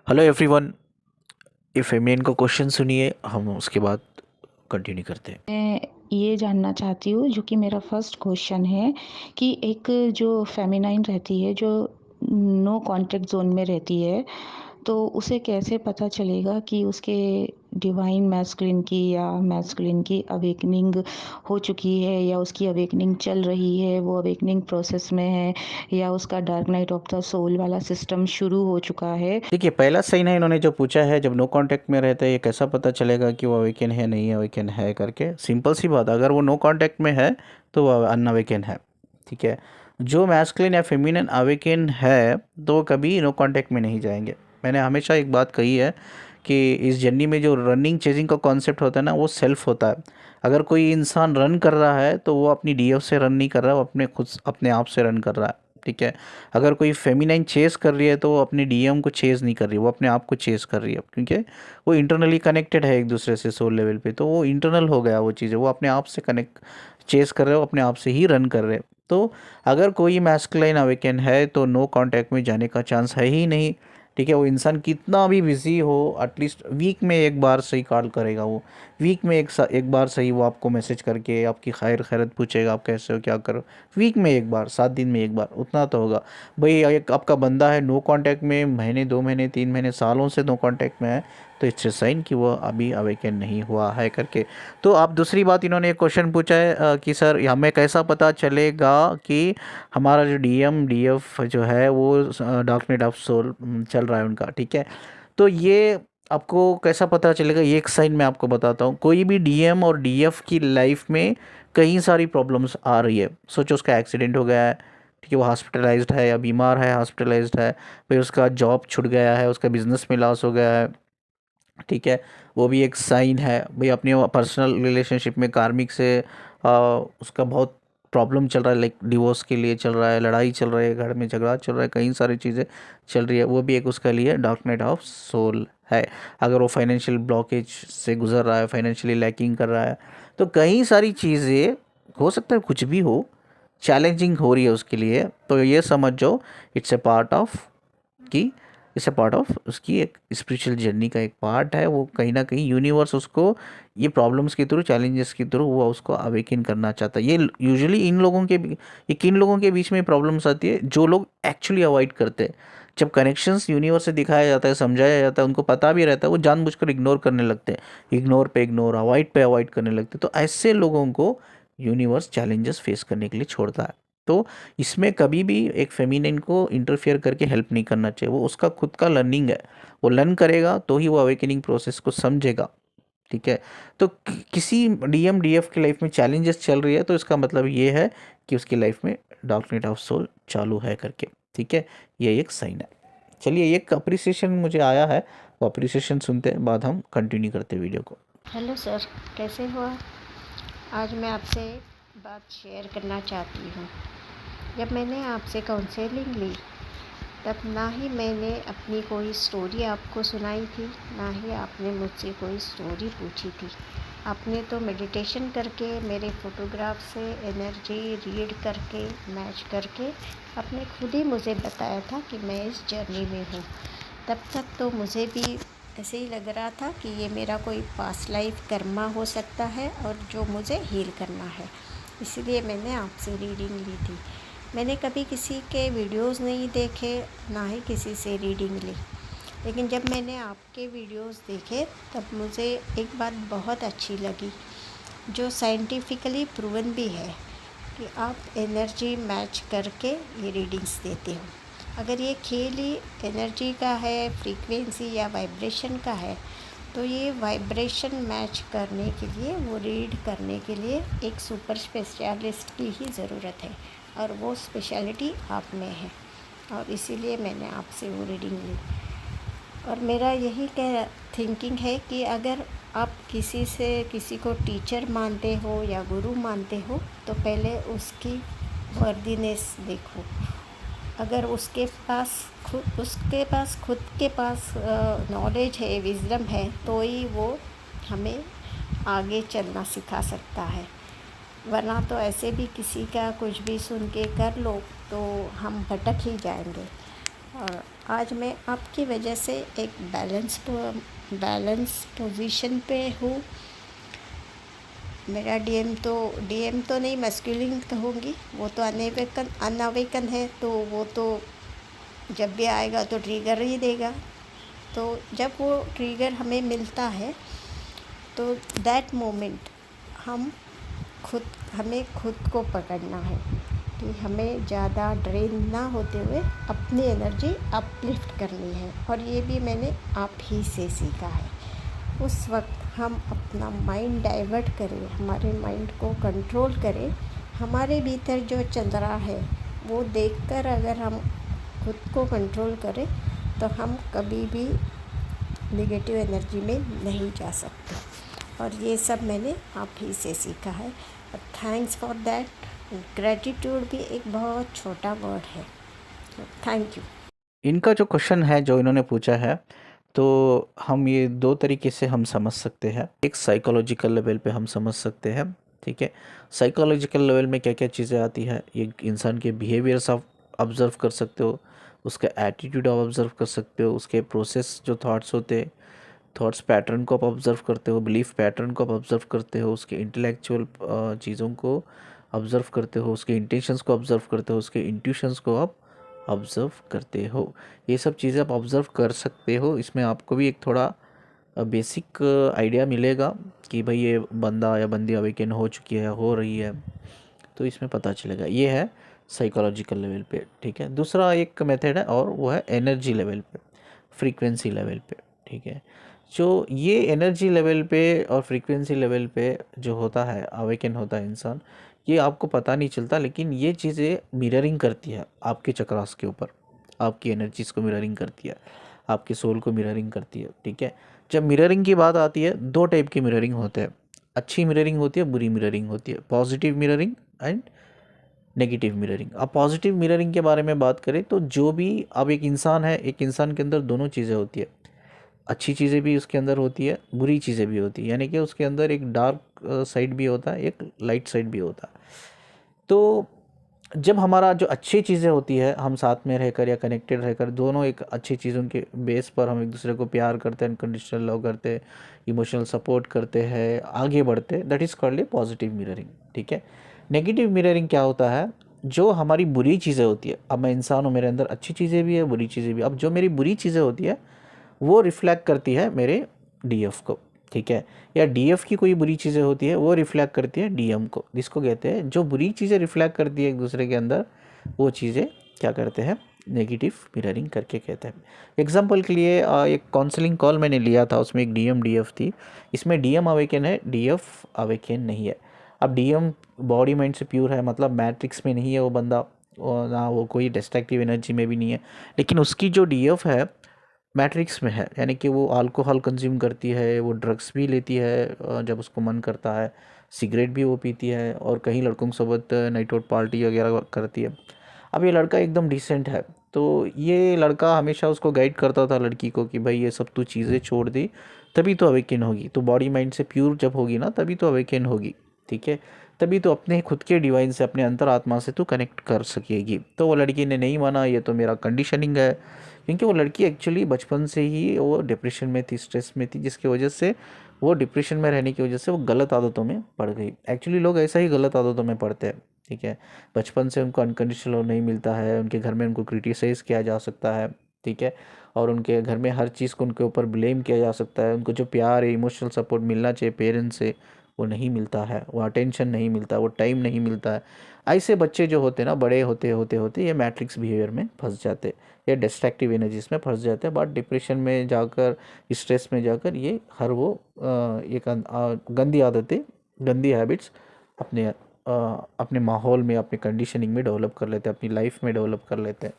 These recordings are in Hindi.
Hello everyone. ये फेमिनिन का क्वेश्चन सुनिए, हम उसके बाद कंटिन्यू करते हैं। मैं ये जानना चाहती हूँ जो कि मेरा फर्स्ट क्वेश्चन है कि एक जो फेमिनाइन रहती है जो नो कांटेक्ट ज़ोन में रहती है, तो उसे कैसे पता चलेगा कि उसके डिवाइन मैस्कुलिन की या मैस्कुलिन की अवेकनिंग हो चुकी है या उसकी अवेकनिंग चल रही है, वो अवेकनिंग प्रोसेस में है या उसका dark night of the soul वाला सिस्टम शुरू हो चुका है। देखिए, पहला सही है इन्होंने जो पूछा है, जब नो कांटेक्ट में रहता है ये कैसा पता चलेगा कि वो अवेकन है नहीं अवेकन है करके। सिंपल सी बात, अगर वो नो कांटेक्ट में है तो वो अनअवेकन है। ठीक है। जो मैस्कुलिन या फेमिनिन अवेकन है तो वो कभी नो कांटेक्ट में नहीं जाएंगे। मैंने हमेशा एक बात कही है कि इस जर्नी में जो रनिंग चेजिंग का कॉन्सेप्ट होता है ना, वो सेल्फ होता है। अगर कोई इंसान रन कर रहा है तो वो अपनी डीएफ से रन नहीं कर रहा, वो अपने आप से रन कर रहा है। ठीक है। अगर कोई फेमिनाइन चेस कर रही है तो वो अपने डीएम को चेस नहीं कर रही, वो अपने आप को चेस कर रही है, क्योंकि वो इंटरनली कनेक्टेड है एक दूसरे से सोल लेवल पे। तो वो इंटरनल हो गया, वो चीज़ें वो अपने आप से कनेक्ट चेस कर रहे हो, अपने आप से ही रन कर रहे हैं। तो अगर कोई मैस्कुलाइन अवेकन है तो नो कांटेक्ट में जाने का चांस है ही नहीं। ठीक है। वो इंसान कितना भी बिजी हो, एटलीस्ट वीक में एक बार सही कॉल करेगा वो। वीक में एक बार सही वो आपको मैसेज करके आपकी खैर खैरत पूछेगा, आप कैसे हो क्या करो। वीक में एक बार, 7 दिन में एक बार, उतना तो होगा। भाई एक आपका बंदा है नो कांटेक्ट में, महीने 2 महीने 3 महीने सालों से नो कांटेक्ट में है, तो इट्स ए साइन कि वो अभी अवेकन नहीं हुआ है करके। तो आप दूसरी बात, इन्होंने एक क्वेश्चन पूछा है कि सर हमें कैसा पता चलेगा कि हमारा जो डीएम डीएफ जो है वो डार्क नाइट ऑफ सोल चल रहा है उनका। ठीक है। तो ये आपको कैसा पता चलेगा, ये एक साइन मैं आपको बताता हूँ। कोई भी डीएम और डीएफ की लाइफ में कई सारी प्रॉब्लम्स आ रही है। सोचो उसका एक्सीडेंट हो गया है, ठीक है, वो हॉस्पिटलाइज्ड है या बीमार है, हॉस्पिटलाइज्ड है, फिर उसका जॉब छूट गया है, उसका बिजनेस में लॉस हो गया है। ठीक है। वो भी एक साइन है। भाई अपने पर्सनल रिलेशनशिप में कार्मिक से उसका बहुत प्रॉब्लम चल रहा है, लाइक डिवोर्स के लिए चल रहा है, लड़ाई चल रही है, घर में झगड़ा चल रहा है, कई सारी चीज़ें चल रही है, वो भी एक उसके लिए डार्क नाइट ऑफ सोल है। अगर वो फाइनेंशियल ब्लॉकेज से गुजर रहा है, फाइनेंशियली लैकिंग कर रहा है, तो कई सारी चीज़ें, हो सकता है कुछ भी हो, चैलेंजिंग हो रही है उसके लिए, तो ये समझ जाओ इट्स ए पार्ट ऑफ कि इट्स अ पार्ट ऑफ उसकी एक स्पिरिचुअल जर्नी का एक पार्ट है। वो कहीं ना कहीं यूनिवर्स उसको ये प्रॉब्लम्स के थ्रू, चैलेंजेस के थ्रू वो उसको अवेकन करना चाहता है। ये यूजुअली ये किन लोगों के बीच में प्रॉब्लम्स आती है, जो लोग एक्चुअली अवॉइड करते हैं। जब कनेक्शंस यूनिवर्स से दिखाया जाता है, समझाया जाता है, उनको पता भी रहता है, वो जानबूझकर इग्नोर करने लगते हैं, इग्नोर पे इग्नोर, अवॉइड पे अवॉइड करने लगते हैं। तो ऐसे लोगों को यूनिवर्स चैलेंजेस फेस करने के लिए छोड़ता है। तो इसमें कभी भी एक फेमिनिन को इंटरफेयर करके हेल्प नहीं करना चाहिए। वो उसका खुद का लर्निंग है, वो लर्न करेगा तो ही वो अवेकनिंग प्रोसेस को समझेगा। ठीक है। तो किसी डीएम डीएफ की लाइफ में चैलेंजेस चल रही है तो इसका मतलब ये है कि उसकी लाइफ में डार्क नाइट ऑफ सोल चालू है करके। ठीक है। ये एक साइन है। चलिए, एक अप्रिसिएशन मुझे आया है, वो अप्रिसिएशन सुनते हैं, बाद हम कंटिन्यू करते हैं वीडियो को। हेलो सर, कैसे हो आप? आज मैं आपसे एक बात शेयर करना चाहती हूँ। जब मैंने आपसे काउंसलिंग ली तब ना ही मैंने अपनी कोई स्टोरी आपको सुनाई थी, ना ही आपने मुझसे कोई स्टोरी पूछी थी। आपने तो मेडिटेशन करके, मेरे फ़ोटोग्राफ से एनर्जी रीड करके, मैच करके आपने खुद ही मुझे बताया था कि मैं इस जर्नी में हूँ। तब तक तो मुझे भी ऐसे ही लग रहा था कि ये मेरा कोई पास्ट लाइफ कर्मा हो सकता है और जो मुझे हील करना है, इसलिए मैंने आपसे रीडिंग ली थी। मैंने कभी किसी के वीडियोस नहीं देखे, ना ही किसी से रीडिंग ली, लेकिन जब मैंने आपके वीडियोस देखे तब मुझे एक बात बहुत अच्छी लगी, जो साइंटिफिकली प्रूवन भी है, कि आप एनर्जी मैच करके ये रीडिंग्स देते हो। अगर ये खेल ही एनर्जी का है, फ्रीक्वेंसी या वाइब्रेशन का है, तो ये वाइब्रेशन मैच करने के लिए, वो रीड करने के लिए एक सुपर स्पेशलिस्ट की ही ज़रूरत है, और वो स्पेशलिटी आप में है, और इसीलिए मैंने आपसे वो रीडिंग ली। और मेरा यही थिंकिंग है कि अगर आप किसी को टीचर मानते हो या गुरु मानते हो, तो पहले उसकी वर्दीनेस देखो। अगर उसके पास खुद के पास नॉलेज है, विज़डम है, तो ही वो हमें आगे चलना सिखा सकता है। वरना तो ऐसे भी किसी का कुछ भी सुन के कर लो तो हम भटक ही जाएंगे। और आज मैं आपकी वजह से एक बैलेंस पोजीशन पे हूँ। मेरा डीएम तो नहीं, मस्कुलिन कहूँगी, वो तो अनअवेकन है, तो वो तो जब भी आएगा तो ट्रिगर ही देगा। तो जब वो ट्रिगर हमें मिलता है तो दैट मोमेंट हमें खुद को पकड़ना है कि हमें ज़्यादा ड्रेन ना होते हुए अपनी एनर्जी अपलिफ्ट करनी है। और ये भी मैंने आप ही से सीखा है। उस वक्त हम अपना माइंड डाइवर्ट करें, हमारे माइंड को कंट्रोल करें, हमारे भीतर जो चल रहा है वो देखकर अगर हम खुद को कंट्रोल करें तो हम कभी भी नेगेटिव एनर्जी में नहीं जा सकते। और ये सब मैंने आप ही से सीखा है। Thanks for that. ग्रेटिट्यूड भी एक बहुत छोटा वर्ड है। Thank you. इनका जो क्वेश्चन है जो इन्होंने पूछा है, तो हम ये दो तरीके से हम समझ सकते हैं। एक साइकोलॉजिकल लेवल पे हम समझ सकते हैं, ठीक है। साइकोलॉजिकल लेवल में क्या क्या चीज़ें आती है, ये इंसान के बिहेवियर्स आप ऑब्ज़र्व कर सकते हो, उसका एटीट्यूड आप ऑब्ज़र्व कर सकते हो, उसके प्रोसेस जो थॉट्स होते हैं, थॉट्स पैटर्न को आप ऑब्ज़र्व करते हो, बिलीफ पैटर्न को आप ऑब्ज़र्व करते हो, उसके इंटेलेक्चुअल चीज़ों को ऑब्ज़र्व करते हो, उसके इंटेंशंस को ऑब्ज़र्व करते हो, उसके इंट्यूशंस को आप ऑब्ज़र्व करते हो। ये सब चीज़ें आप ऑब्ज़र्व कर सकते हो। इसमें आपको भी एक थोड़ा बेसिक आइडिया मिलेगा कि भाई ये बंदा या बंदी अवेकन हो चुकी है, हो रही है, तो इसमें पता चलेगा। ये है साइकोलॉजिकल लेवल पे, ठीक है। दूसरा एक मेथड है और वो है एनर्जी लेवल पे, फ्रीक्वेंसी लेवल पे, ठीक है। जो ये एनर्जी लेवल पे और फ्रीक्वेंसी लेवल पे जो होता है, अवेकन होता है इंसान, ये आपको पता नहीं चलता, लेकिन ये चीज़ें मिररिंग करती है आपके चक्रास के ऊपर, आपकी एनर्जीज़ को मिररिंग करती है, आपके सोल को मिररिंग करती है, ठीक है। जब मिररिंग की बात आती है, दो टाइप की मिररिंग होते हैं। अच्छी मिररिंग होती है, बुरी मिररिंग होती है, positive mirroring and negative mirroring. अब पॉजिटिव मिररिंग के बारे में बात करें तो जो भी अब एक इंसान है, एक इंसान के अंदर दोनों चीज़ें होती है, अच्छी चीज़ें भी उसके अंदर होती है, बुरी चीज़ें भी होती है, यानी कि उसके अंदर एक डार्क साइड भी होता है, एक लाइट साइड भी होता है। तो जब हमारा जो अच्छी चीज़ें होती है, हम साथ में रहकर या कनेक्टेड रहकर, दोनों एक अच्छी चीज़ों के बेस पर हम एक दूसरे को प्यार करते हैं, अनकंडीशनल लव करते हैं, इमोशनल सपोर्ट करते हैं, आगे बढ़ते हैं, that is called a positive mirroring, ठीक है। नेगेटिव मिररिंग क्या होता है, जो हमारी बुरी चीज़ें होती है, अब मैं इंसान हूँ, मेरे अंदर अच्छी चीज़ें भी है, बुरी चीज़ें भी। अब जो मेरी बुरी चीज़ें होती है वो रिफ्लेक्ट करती है मेरे डीएफ को, ठीक है, या डीएफ की कोई बुरी चीज़ें होती है वो रिफ्लेक्ट करती है डीएम को। जिसको कहते हैं, जो बुरी चीज़ें रिफ्लेक्ट करती है एक दूसरे के अंदर, वो चीज़ें क्या करते हैं, नेगेटिव मिररिंग करके कहते हैं। एग्जाम्पल के लिए एक काउंसलिंग कॉल मैंने लिया था, उसमें एक डीएम डीएफ थी। इसमें डीएम अवेकन है, डीएफ अवेकन नहीं है। अब डीएम बॉडी माइंड से प्योर है, मतलब मैट्रिक्स में नहीं है वो बंदा, और ना वो कोई डिस्ट्रक्टिव एनर्जी में भी नहीं है, लेकिन उसकी जो डीएफ है मैट्रिक्स में है, यानी कि वो अल्कोहल कंज्यूम करती है, वो ड्रग्स भी लेती है जब उसको मन करता है, सिगरेट भी वो पीती है, और कहीं लड़कों के साथ नाइट आउट पार्टी वगैरह करती है। अब ये लड़का एकदम डिसेंट है, तो ये लड़का हमेशा उसको गाइड करता था लड़की को कि भाई ये सब तू चीज़ें छोड़ दी, तभी तो अवेकन होगी, तो बॉडी माइंड से प्योर जब होगी ना, तभी तो अवेकन होगी, ठीक है, तभी तो अपने खुद के डिवाइन से, अपने अंतरात्मा से तू कनेक्ट कर सकेगी। तो वो लड़की ने नहीं माना, ये तो मेरा कंडीशनिंग है, क्योंकि वो लड़की एक्चुअली बचपन से ही वो डिप्रेशन में थी, स्ट्रेस में थी, जिसकी वजह से वो डिप्रेशन में रहने की वजह से वो गलत आदतों में पड़ गई। एक्चुअली लोग ऐसा ही गलत आदतों में पड़ते हैं, ठीक है। बचपन से उनको अनकंडीशनल लव नहीं मिलता है, उनके घर में उनको क्रिटिसाइज़ किया जा सकता है, ठीक है, और उनके घर में हर चीज़ को उनके ऊपर ब्लेम किया जा सकता है। उनको जो प्यार है, इमोशनल सपोर्ट मिलना चाहिए पेरेंट्स से, वो नहीं मिलता है, वो अटेंशन नहीं मिलता, वो टाइम नहीं मिलता है। ऐसे बच्चे जो होते हैं ना, बड़े होते होते होते ये मैट्रिक्स बिहेवियर में फंस जाते, या डिस्ट्रक्टिव एनर्जीज में फंस जाते हैं, बट डिप्रेशन में जाकर, स्ट्रेस में जाकर ये हर वो गंदी आदतें, गंदी हैबिट्स अपने माहौल में, अपने कंडीशनिंग में डेवलप कर लेते हैं, अपनी लाइफ में डेवलप कर लेते हैं।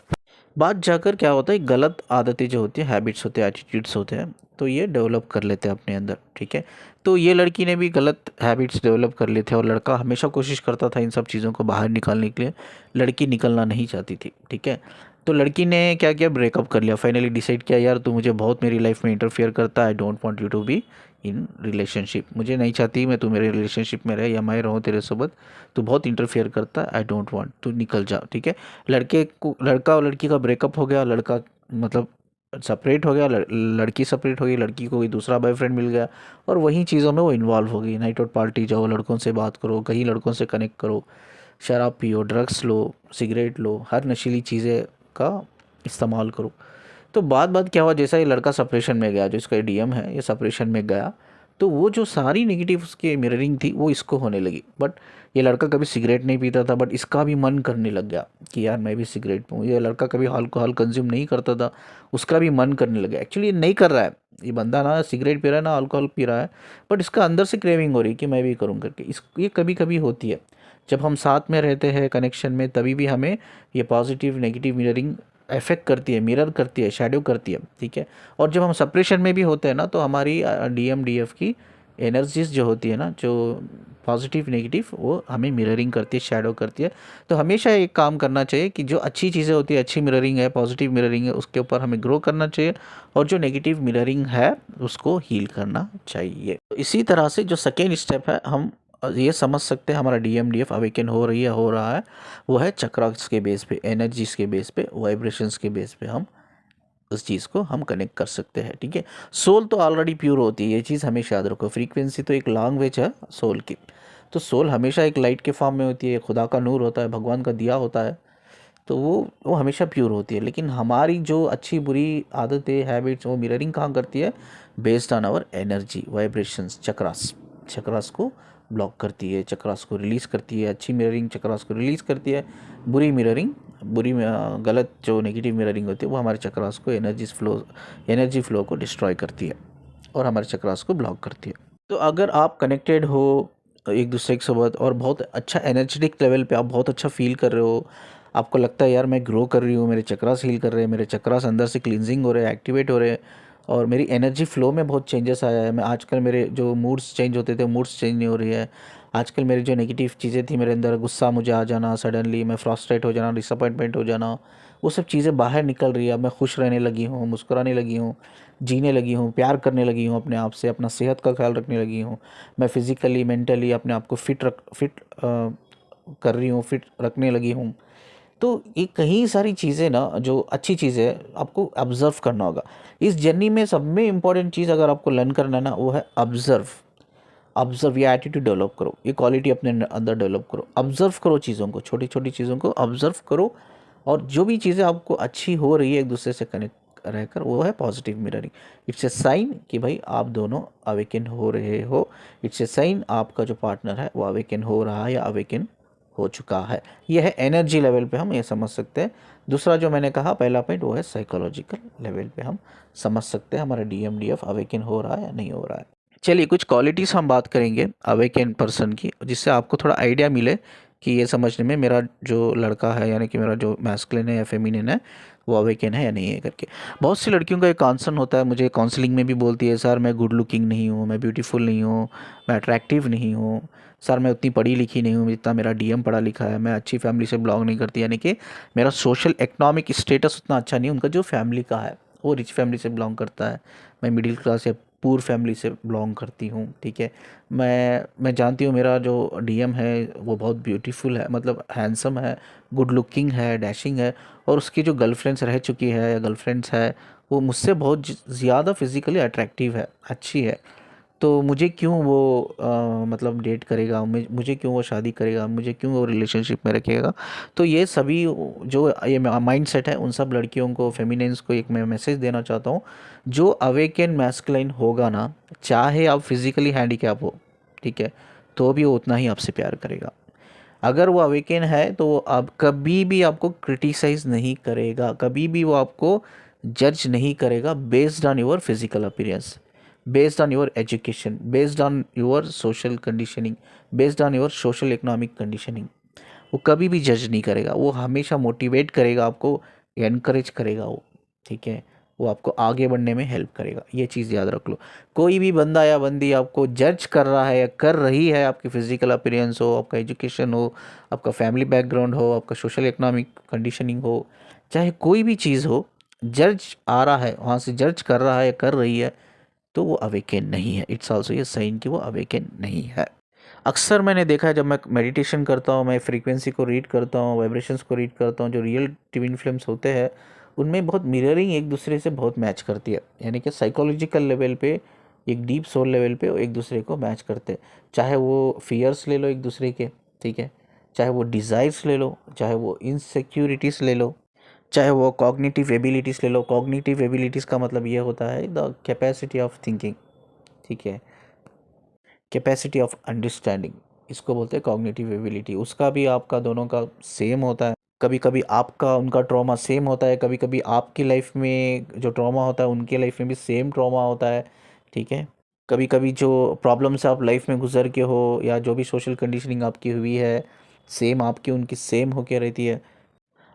बाद जाकर क्या होता है, गलत आदतें जो होती हैं, हैबिट्स होते हैं, एटीट्यूड्स होते हैं, तो ये डेवलप कर लेते हैं अपने अंदर, ठीक है। तो ये लड़की ने भी गलत हैबिट्स डेवलप कर लिए थे, और लड़का हमेशा कोशिश करता था इन सब चीज़ों को बाहर निकालने के लिए, लड़की निकलना नहीं चाहती थी, ठीक है। तो लड़की ने क्या किया, ब्रेकअप कर लिया, फाइनली डिसाइड किया, यार तू मुझे बहुत मेरी लाइफ में इंटरफेयर करता है, I don't want you to be in relationship, मुझे नहीं चाहती मैं तू मेरे रिलेशनशिप में रहे या मैं रहूँ तेरे सोबत, तू बहुत इंटरफेयर करता है, आई डोंट वांट, तू निकल जा, ठीक है। लड़का और लड़की का ब्रेकअप हो गया, लड़का मतलब सेपरेट हो गया, लड़की सेपरेट हो गई, लड़की को कोई दूसरा बॉयफ्रेंड मिल गया और वही चीज़ों में वो इन्वॉल्व हो गई। नाइट आउट पार्टी जाओ, लड़कों से बात करो, कहीं लड़कों से कनेक्ट करो, शराब पियो, ड्रग्स लो, सिगरेट लो, हर नशीली चीज़ें का इस्तेमाल करो। तो बात क्या हुआ, जैसा ये लड़का सेपरेशन में गया, जो इसका डीएम है ये सेपरेशन में गया, तो वो जो सारी नेगेटिव उसकी मिररिंग थी वो इसको होने लगी। बट ये लड़का कभी सिगरेट नहीं पीता था, बट इसका भी मन करने लग गया कि यार मैं भी सिगरेट पीऊँ। ये लड़का कभी अल्कोहल कंज्यूम नहीं करता था, उसका भी मन करने लगा। एक्चुअली ये नहीं कर रहा है, ये बंदा ना सिगरेट पी रहा है ना अल्कोहल पी रहा है, बट इसका अंदर से क्रेविंग हो रही है कि मैं भी करूँ करके। ये कभी कभी होती है जब हम साथ में रहते हैं कनेक्शन में, तभी भी हमें ये पॉजिटिव नेगेटिव मिररिंग इफेक्ट करती है, मिरर करती है, शैडो करती है, ठीक है। और जब हम सेपरेशन में भी होते हैं ना, तो हमारी डीएम डीएफ की एनर्जीज जो होती है ना, जो पॉजिटिव नेगेटिव, वो हमें मिररिंग करती है, शैडो करती है। तो हमेशा एक काम करना चाहिए कि जो अच्छी चीज़ें होती है, अच्छी मिररिंग है, पॉजिटिव मिररिंग है, उसके ऊपर हमें ग्रो करना चाहिए, और जो नेगेटिव मिररिंग है उसको हील करना चाहिए। तो इसी तरह से जो सेकेंड स्टेप है, हम ये समझ सकते हैं हमारा डीएमडीएफ अवेकन हो रही है, हो रहा है, वो है चक्रास के बेस पे, एनर्जीज के बेस पे, वाइब्रेशंस के बेस पे हम उस चीज़ को हम कनेक्ट कर सकते हैं, ठीक है। सोल तो ऑलरेडी प्योर होती है, ये चीज़ हमेशा याद रखो। फ्रीक्वेंसी तो एक लैंग्वेज है सोल की, तो सोल हमेशा एक लाइट के फॉर्म में होती है, खुदा का नूर होता है, भगवान का दिया होता है, तो वो हमेशा प्योर होती है। लेकिन हमारी जो अच्छी बुरी आदतें, हैबिट्स, वो मिररिंग कहाँ करती है, based on our energy, vibrations, chakras को ब्लॉक करती है, चक्रास को रिलीज़ करती है। अच्छी मिररिंग चक्रास को रिलीज़ करती है, बुरी मिररिंग, गलत जो नेगेटिव मिररिंग होती है वो हमारे चक्रास को, एनर्जी फ्लो को डिस्ट्रॉय करती है और हमारे चक्रास को ब्लॉक करती है। तो अगर आप कनेक्टेड हो एक दूसरे के साथ और बहुत अच्छा एनर्जेटिक लेवल पे आप बहुत अच्छा फील कर रहे हो, आपको लगता है यार मैं ग्रो कर रही हूँ, मेरे चक्रास हील कर रहे हैं, मेरे चक्रास अंदर से क्लींजिंग हो रहे हैं, एक्टिवेट हो रहे हैं, और मेरी एनर्जी फ्लो में बहुत चेंजेस आया है। मैं आजकल मेरे जो मूड्स चेंज होते थे, मूड्स चेंज नहीं हो रही है। आजकल मेरी जो नेगेटिव चीज़ें थी मेरे अंदर, गुस्सा मुझे आ जाना, सडनली मैं फ्रस्ट्रेट हो जाना, डिसअपॉइंटमेंट हो जाना, वो सब चीज़ें बाहर निकल रही है। अब मैं खुश रहने लगी हूँ, मुस्कुराने लगी हूँ, जीने लगी हूँ, प्यार करने लगी हूँ अपने आप से, अपना सेहत का ख्याल रखने लगी हूँ। मैं फिज़िकली, मेंटली अपने आप को फिट कर रही हूँ, फिट रखने लगी हूँ। तो ये कई सारी चीज़ें ना, जो अच्छी चीज़ें है, आपको ऑब्ज़र्व करना होगा। इस जर्नी में सब में इम्पॉर्टेंट चीज़ अगर आपको लर्न करना है ना, वो है ऑब्ज़र्व। ये एटीट्यूड डेवलप करो, ये क्वालिटी अपने अंदर डेवलप करो। ऑब्ज़र्व करो चीज़ों को, छोटी छोटी चीज़ों को ऑब्ज़र्व करो, और जो भी चीज़ें आपको अच्छी हो रही है एक दूसरे से कनेक्ट रहकर, वो है positive mirroring. It's a sign कि भाई आप दोनों अवेकन हो रहे हो। इट्स ए साइन आपका जो पार्टनर है वो अवेकन हो रहा है या अवेकन हो चुका है। यह है एनर्जी लेवल पे हम ये समझ सकते हैं। दूसरा जो मैंने कहा पहला पॉइंट, वो है साइकोलॉजिकल लेवल पे हम समझ सकते हैं हमारा डीएमडीएफ अवेकन हो रहा है या नहीं हो रहा है। चलिए कुछ क्वालिटीज़ हम बात करेंगे अवेकन पर्सन की, जिससे आपको थोड़ा आइडिया मिले कि ये समझने में मेरा जो लड़का है, यानी कि मेरा जो मैस्कुलिन है या फेमिनिन है, वो अवेकन है या नहीं है करके। बहुत सी लड़कियों का एक कंसर्न होता है, मुझे काउंसलिंग में भी बोलती है, सर मैं गुड लुकिंग नहीं हूँ, मैं ब्यूटीफुल नहीं हूँ, मैं अट्रैक्टिव नहीं हूँ, सर मैं उतनी पढ़ी लिखी नहीं हूँ जितना मेरा डीएम पढ़ा लिखा है, मैं अच्छी फैमिली से बिलोंग नहीं करती, यानी कि मेरा सोशल इकोनॉमिक स्टेटस उतना अच्छा नहीं है। उनका जो फैमिली का है वो रिच फैमिली से बिलोंग करता है, मैं मिडिल क्लास या पूर फैमिली से बिलोंग करती हूँ, ठीक है। मैं जानती हूँ मेरा जो डीएम है वो बहुत ब्यूटीफुल है, मतलब हैंडसम है, गुड लुकिंग है, डैशिंग है, और उसकी जो गर्लफ्रेंड्स रह चुकी है या गर्लफ्रेंड्स है, वो मुझसे बहुत ज़्यादा फिज़िकली अट्रैक्टिव है, अच्छी है। तो मुझे क्यों वो मतलब डेट करेगा, मुझे क्यों वो शादी करेगा, मुझे क्यों वो रिलेशनशिप में रखेगा। तो ये सभी जो ये माइंड सेट है, उन सब लड़कियों को, फेमिनिन्स को एक मैं मैसेज देना चाहता हूँ। जो अवेकन मैस्कुलाइन होगा ना, चाहे आप फिज़िकली हैंडीकैप हो, ठीक है, तो भी वो उतना ही आपसे प्यार करेगा। अगर वो अवेकन है तो वो अब कभी भी आपको क्रिटिसाइज़ नहीं करेगा, कभी भी वो आपको जज नहीं करेगा based on your physical appearance, based on your education, based on your social conditioning, based on your social economic conditioning। वो कभी भी जज नहीं करेगा, वो हमेशा मोटिवेट करेगा आपको, एनकरेज करेगा वो, ठीक है। वो आपको आगे बढ़ने में हेल्प करेगा, ये चीज़ याद रख लो। कोई भी बंदा या बंदी आपको जज कर रहा है या कर रही है, आपकी फिजिकल अपीयरेंस हो, आपका एजुकेशन हो, आपका फैमिली बैकग्राउंड हो, आपका सोशल इकोनॉमिक कंडीशनिंग हो, चाहे कोई भी चीज़ हो, जज आ रहा है वहाँ से, जज कर रहा है, कर रही है, तो वो अवेकन नहीं है। इट्स ऑल्सो ये साइन कि वो अवेकन नहीं है। अक्सर मैंने देखा है जब मैं मेडिटेशन करता हूँ, मैं फ्रीक्वेंसी को रीड करता हूँ, वाइब्रेशंस को रीड करता हूँ, जो रियल ट्विन फ्लेम्स होते हैं उनमें बहुत मिररिंग एक दूसरे से बहुत मैच करती है, यानी कि साइकोलॉजिकल लेवल पे, एक डीप सोल लेवल पे वो एक दूसरे को मैच करते हैं। चाहे वो फियर्स ले लो एक दूसरे के, ठीक है, चाहे वो डिज़ायर्स ले लो, चाहे वो इनसिक्योरिटीज़ ले लो, चाहे वो कॉग्निटिव एबिलिटीज़ ले लो। कॉग्निटिव एबिलिटीज़ का मतलब ये होता है द कैपेसिटी ऑफ थिंकिंग, ठीक है, कैपेसिटी ऑफ अंडरस्टैंडिंग, इसको बोलते हैं कॉग्निटिव एबिलिटी। उसका भी आपका दोनों का सेम होता है। कभी कभी आपका उनका ट्रॉमा सेम होता है, कभी कभी आपकी लाइफ में जो ट्रॉमा होता है उनके लाइफ में भी सेम ट्रॉमा होता है, ठीक है। कभी कभी जो प्रॉब्लम से आप लाइफ में गुजर के हो या जो भी सोशल कंडीशनिंग आपकी हुई है, सेम आपकी उनकी सेम होके रहती है।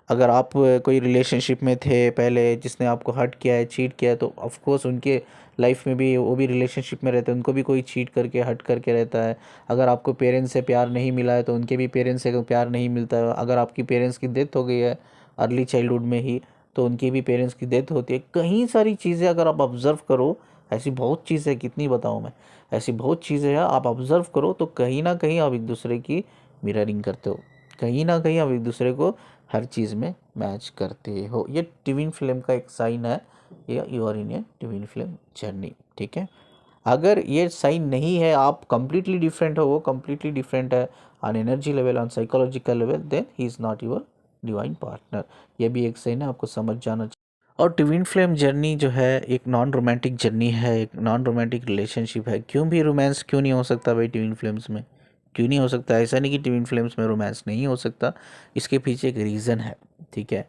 अगर आप कोई रिलेशनशिप में थे पहले जिसने आपको हर्ट किया है, चीट किया है, तो ऑफ कोर्स उनके लाइफ में भी वो भी रिलेशनशिप में रहते हैं, उनको भी कोई चीट करके हर्ट करके रहता है। अगर आपको पेरेंट्स से प्यार नहीं मिला है तो उनके भी पेरेंट्स से प्यार नहीं मिलता है। अगर आपकी पेरेंट्स की डेथ हो गई है अर्ली चाइल्डहुड में ही, तो उनकी भी पेरेंट्स की डेथ होती है। कई सारी चीज़ें अगर आप ऑब्ज़र्व करो, ऐसी बहुत चीज़ें, कितनी बताऊँ मैं, ऐसी बहुत चीज़ें हैं, आप ऑब्ज़र्व करो तो कहीं ना कहीं आप एक दूसरे की मिररिंग करते हो, कहीं ना कहीं आप एक दूसरे को हर चीज़ में मैच करते हो। ये ट्विन फ्लेम का एक साइन है, ये you are in a twin flame journey, ठीक है। अगर ये साइन नहीं है, आप कंप्लीटली डिफरेंट हो, वो कंप्लीटली डिफरेंट है on energy level, on psychological level, then he is not your divine partner. ये भी एक साइन है, आपको समझ जाना चाहिए। और ट्विन फ्लेम जर्नी जो है एक नॉन रोमांटिक जर्नी है, एक नॉन रोमांटिक रिलेशनशिप है। क्यों भी रोमांस क्यों नहीं हो सकता भाई ट्विन फ्लेम्स में, क्यों नहीं हो सकता? ऐसा नहीं कि ट्विन फ्लेम्स में रोमांस नहीं हो सकता, इसके पीछे एक रीज़न है, ठीक है।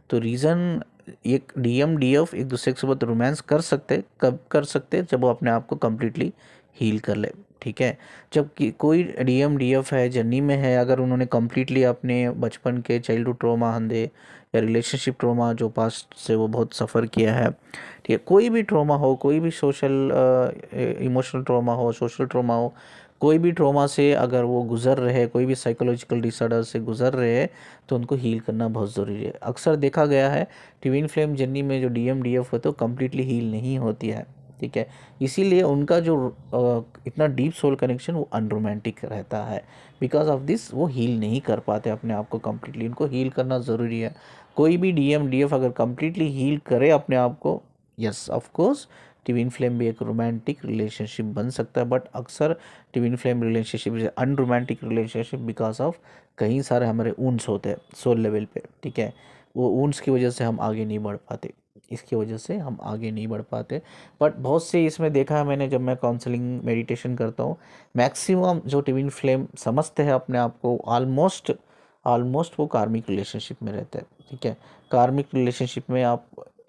तो रीज़न, एक डीएम डीएफ एक दूसरे के साथ रोमांस कर सकते, कब कर सकते? जब वो अपने आप को कम्प्लीटली हील कर ले, ठीक है। जब कि कोई डीएम डीएफ है, जर्नी में है, अगर उन्होंने कम्प्लीटली अपने बचपन के चाइल्डहुड ट्रॉमा हंदे या रिलेशनशिप ट्रॉमा जो पास्ट से वो बहुत सफ़र किया है, ठीक है, कोई भी ट्रॉमा हो, कोई भी सोशल इमोशनल ट्रॉमा हो, सोशल ट्रॉमा हो, कोई भी ट्रॉमा से अगर वो गुज़र रहे, कोई भी साइकोलॉजिकल डिसऑर्डर से गुज़र रहे हैं, तो उनको हील करना बहुत ज़रूरी है। अक्सर देखा गया है ट्विन फ्लेम जर्नी में जो डीएम डीएफ होते हैं वो कम्प्लीटली हील नहीं होती है, ठीक है। इसीलिए उनका जो इतना डीप सोल कनेक्शन वो अनरोमांटिक रहता है। बिकॉज ऑफ दिस वो हील नहीं कर पाते अपने आप को कम्प्लीटली, उनको हील करना ज़रूरी है। कोई भी डीएम डीएफ अगर कम्प्लीटली हील करे अपने आप को, yes of course twin flame भी एक रोमांटिक रिलेशनशिप बन सकता है। बट अक्सर twin flame relationship is unromantic relationship because of कई सारे हमारे ऊंस होते हैं सोल लेवल पे, ठीक है। वो ऊंस की वजह से हम आगे नहीं बढ़ पाते, इसकी वजह से हम आगे नहीं बढ़ पाते। बट बहुत से इसमें देखा है मैंने, जब मैं काउंसलिंग मेडिटेशन करता हूँ, मैक्सिमम जो ट्विन फ्लेम समझते हैं अपने आप को, ऑलमोस्ट ऑलमोस्ट वो कार्मिक रिलेशनशिप में रहते हैं, ठीक है। कार्मिक रिलेशनशिप में आप,